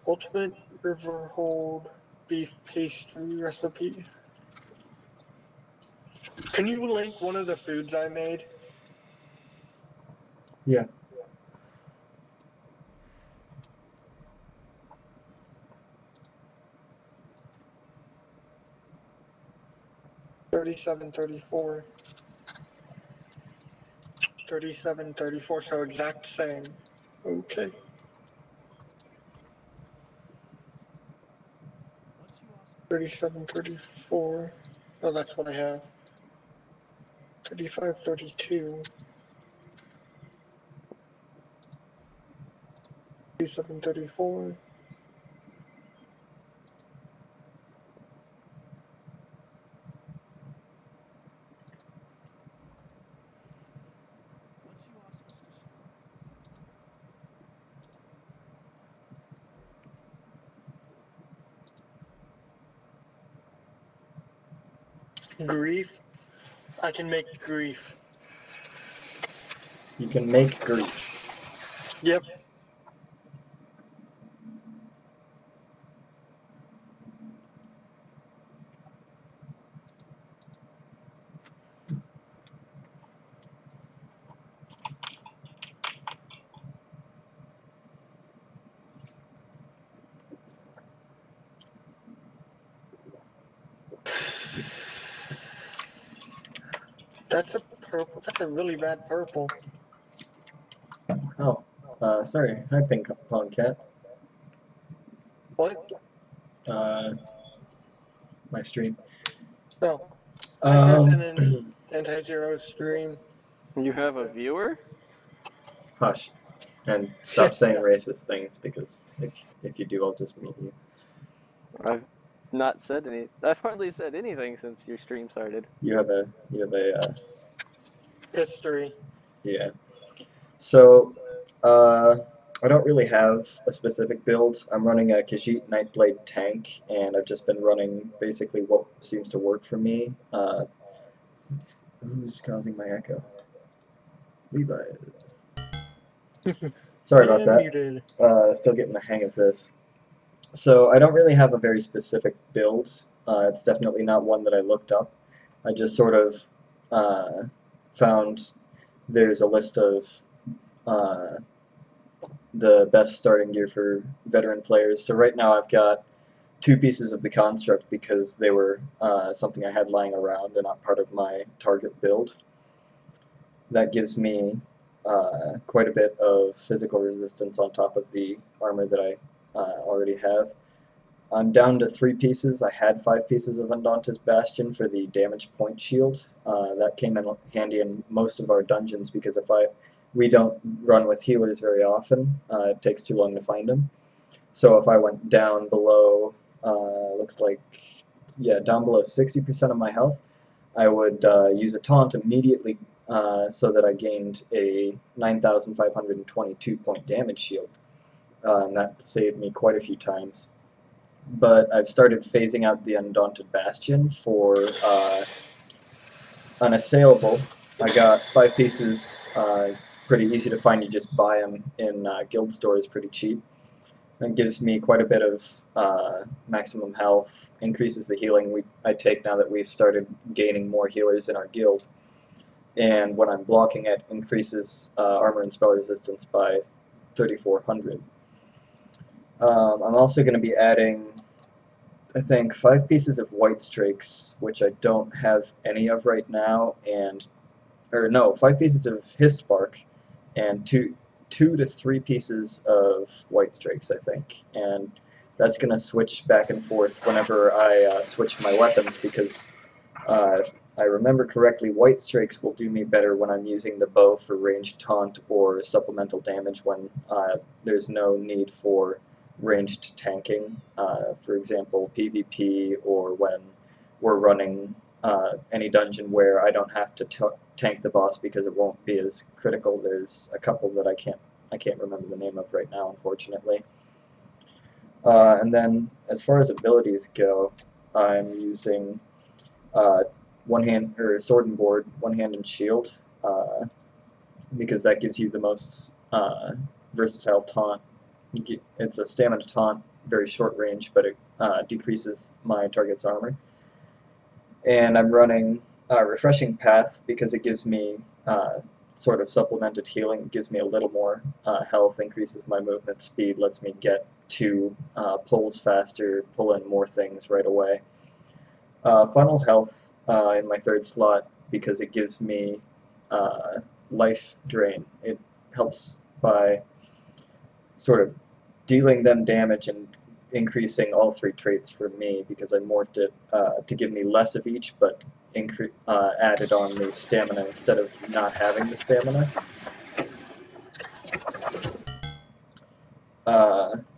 Ultimate River Hold beef pastry recipe. Can you link one of the foods I made? Yeah. $37, $34. $37, $34, so exact same. Okay. $37, $34. Oh, that's what I have. $35, $32. $37, $34. Grief. I can make grief. You can make grief. Yep. That's a purple. That's a really bad purple. Oh, sorry. Hi, Pink Pong Cat. What? My stream. Oh, I was in an Um, anti-zero stream. You have a viewer? hush. And stop saying Yeah. racist things, because if you do, I'll just mute you. I've not said any. I've hardly said anything since your stream started. You have a History. yeah. So, I don't really have a specific build. I'm running a Khajiit Nightblade tank, and I've just been running basically what seems to work for me. Who's causing my echo? Levi's. Sorry about And that. muted. Still getting the hang of this. So I don't really have a very specific build. It's definitely not one that I looked up. I just sort of found there's a list of the best starting gear for veteran players. So right now I've got 2 pieces of the construct because they were something I had lying around. They're not part of my target build. That gives me quite a bit of physical resistance on top of the armor that I already have. I'm down to 3 pieces. I had 5 pieces of Undaunted Bastion for the damage point shield. That came in handy in most of our dungeons because we don't run with healers very often. It takes too long to find them. So if I went down below, looks like, yeah, down below 60% of my health, I would use a taunt immediately so that I gained a 9,522 point damage shield. And that saved me quite a few times. But I've started phasing out the Undaunted Bastion for unassailable. I got 5 pieces, pretty easy to find. You just buy them in guild stores pretty cheap. That gives me quite a bit of maximum health, increases the healing I take now that we've started gaining more healers in our guild. And when I'm blocking it, increases armor and spell resistance by 3,400. I'm also going to be adding, I think, 5 pieces of white streaks, which I don't have any of right now, or no, 5 pieces of hist bark, and 2 to 3 pieces of white streaks, I think, and that's going to switch back and forth whenever I switch my weapons, because if I remember correctly, white streaks will do me better when I'm using the bow for ranged taunt or supplemental damage when there's no need for ranged tanking, for example PvP, or when we're running any dungeon where I don't have to tank the boss because it won't be as critical. There's a couple that I can't remember the name of right now, unfortunately. And then as far as abilities go, I'm using sword and board, one hand and shield, because that gives you the most versatile taunt. It's a stamina taunt, very short range, but it decreases my target's armor. And I'm running Refreshing Path because it gives me sort of supplemented healing. It gives me a little more health, increases my movement speed, lets me get to pulls faster, pull in more things right away. Funnel Health in my 3rd slot because it gives me life drain. It helps by sort of dealing them damage and increasing all 3 traits for me, because I morphed it to give me less of each, but added on the stamina instead of not having the stamina.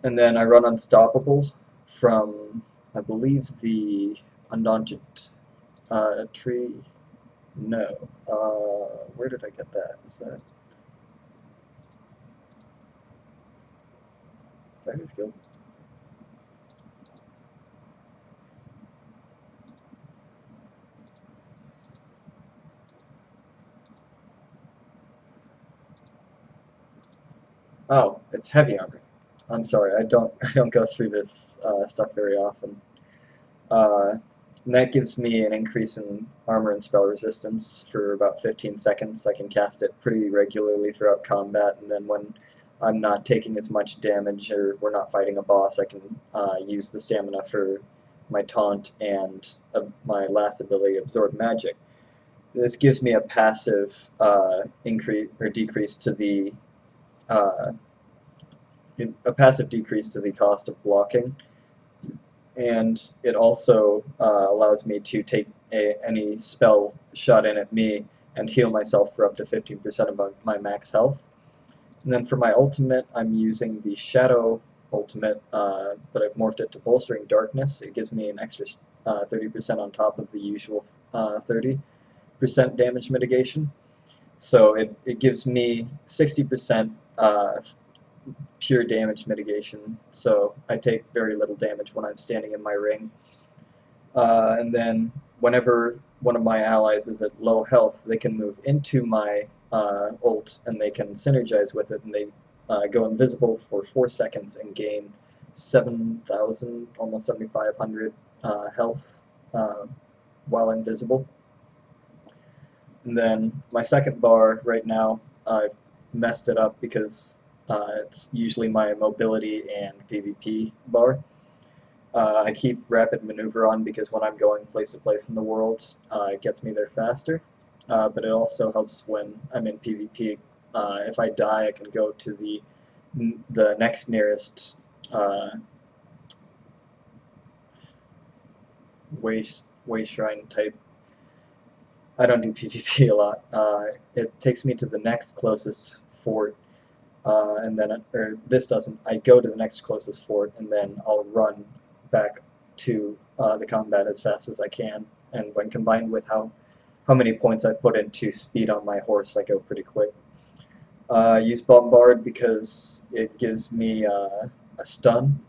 And then I run Unstoppable from, I believe, the Undaunted tree. No. Where did I get that? Is that Dragon's Guild? Oh, it's heavy armor. I'm sorry, I don't I don't go through this stuff very often. Uh, and that gives me an increase in armor and spell resistance for about 15 seconds. I can cast it pretty regularly throughout combat, and then when I'm not taking as much damage or we're not fighting a boss, I can use the stamina for my taunt and my last ability, Absorb Magic. This gives me a passive increase or decrease to the uh, decrease to the cost of blocking, and it also allows me to take any spell shot in at me and heal myself for up to 15% of my max health. And then for my ultimate, I'm using the Shadow ultimate, but I've morphed it to Bolstering Darkness. It gives me an extra 30% on top of the usual 30% damage mitigation. So it gives me 60% pure damage mitigation, so I take very little damage when I'm standing in my ring. And then whenever one of my allies is at low health, they can move into my ult and they can synergize with it, and they go invisible for 4 seconds and gain 7,000, almost 7,500 health while invisible. And then my second bar right now, I've messed it up because it's usually my mobility and PvP bar. I keep rapid maneuver on because when I'm going place to place in the world, it gets me there faster. But it also helps when I'm in PvP. If I die, I can go to the next nearest way shrine type. I don't do PvP a lot. It takes me to the next closest fort, and then, or this doesn't. I go to the next closest fort, and then I'll run back to the combat as fast as I can. And when combined with how many points I put into speed on my horse, I go pretty quick. I use Bombard because it gives me a stun.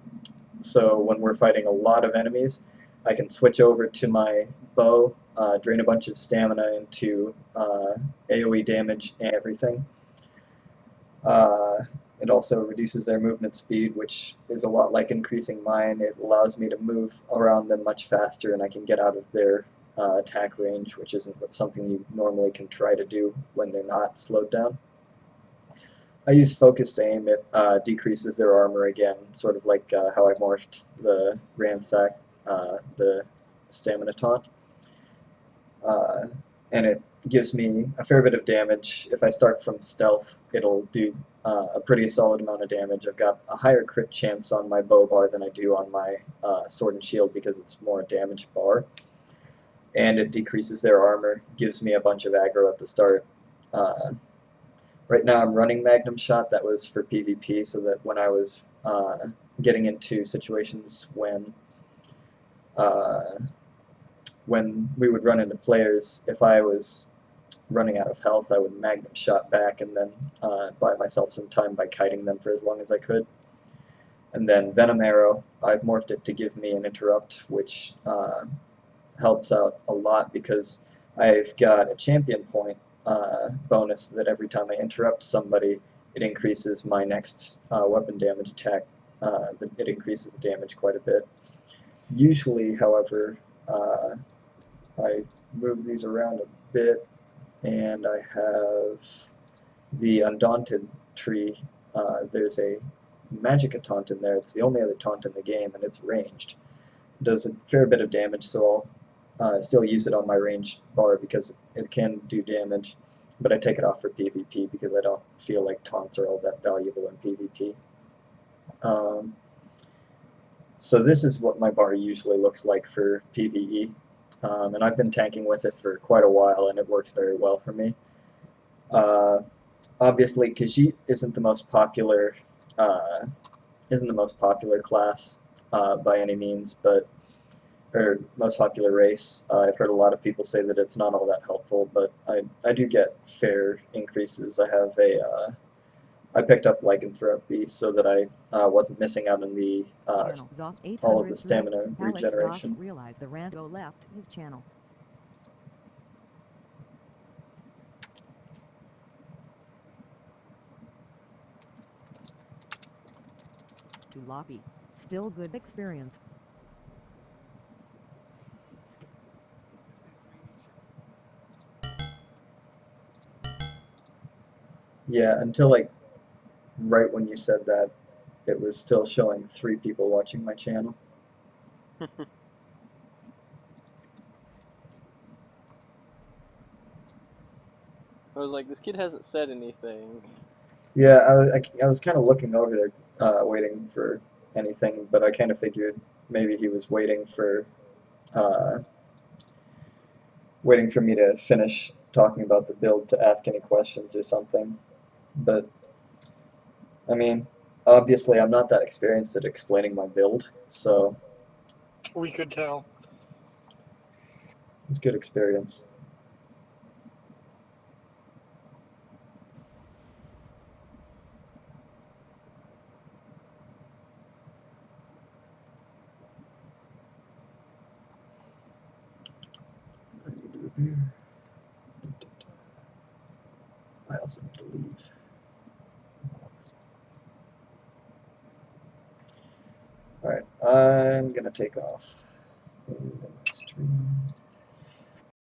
So when we're fighting a lot of enemies, I can switch over to my bow, drain a bunch of stamina into AoE damage and everything. It also reduces their movement speed, which is a lot like increasing mine. It allows me to move around them much faster, and I can get out of their attack range, which isn't something you normally can try to do when they're not slowed down. I use focused aim. It decreases their armor again, sort of like how I morphed the ransack, the stamina taunt. And it gives me a fair bit of damage. If I start from stealth, it'll do a pretty solid amount of damage. I've got a higher crit chance on my bow bar than I do on my sword and shield because it's more a damage bar. And it decreases their armor, gives me a bunch of aggro at the start. Right now I'm running Magnum Shot. That was for PvP, so that when I was getting into situations when we would run into players, if I was running out of health, I would Magnum Shot back and then buy myself some time by kiting them for as long as I could. And then Venom Arrow, I've morphed it to give me an interrupt, which helps out a lot because I've got a champion point bonus that every time I interrupt somebody, it increases my next weapon damage attack. It increases the damage quite a bit. Usually, however, I move these around a bit, and I have the Undaunted tree. There's a Magica taunt in there. It's the only other taunt in the game, and it's ranged. It does a fair bit of damage, so I'll still use it on my range bar because it can do damage, but I take it off for PvP because I don't feel like taunts are all that valuable in PvP. So this is what my bar usually looks like for PvE, and I've been tanking with it for quite a while, and it works very well for me. Obviously, Khajiit isn't the most popular class by any means, or most popular race. I've heard a lot of people say that it's not all that helpful, but I do get fair increases. I picked up Lycanthropy so that I wasn't missing out on the all of the stamina regeneration. Realized the rando left his channel. too loppy. Still good experience. Yeah, until like right when you said that, it was still showing 3 people watching my channel. I was like, this kid hasn't said anything. Yeah, I was kind of looking over there, waiting for anything, but I kind of figured maybe he was uh, waiting for me to finish talking about the build to ask any questions or something. But I mean, obviously I'm not that experienced at explaining my build, so We could tell. it's good experience. I need to repair. I also need to leave. Alright, I'm gonna take off. Stream.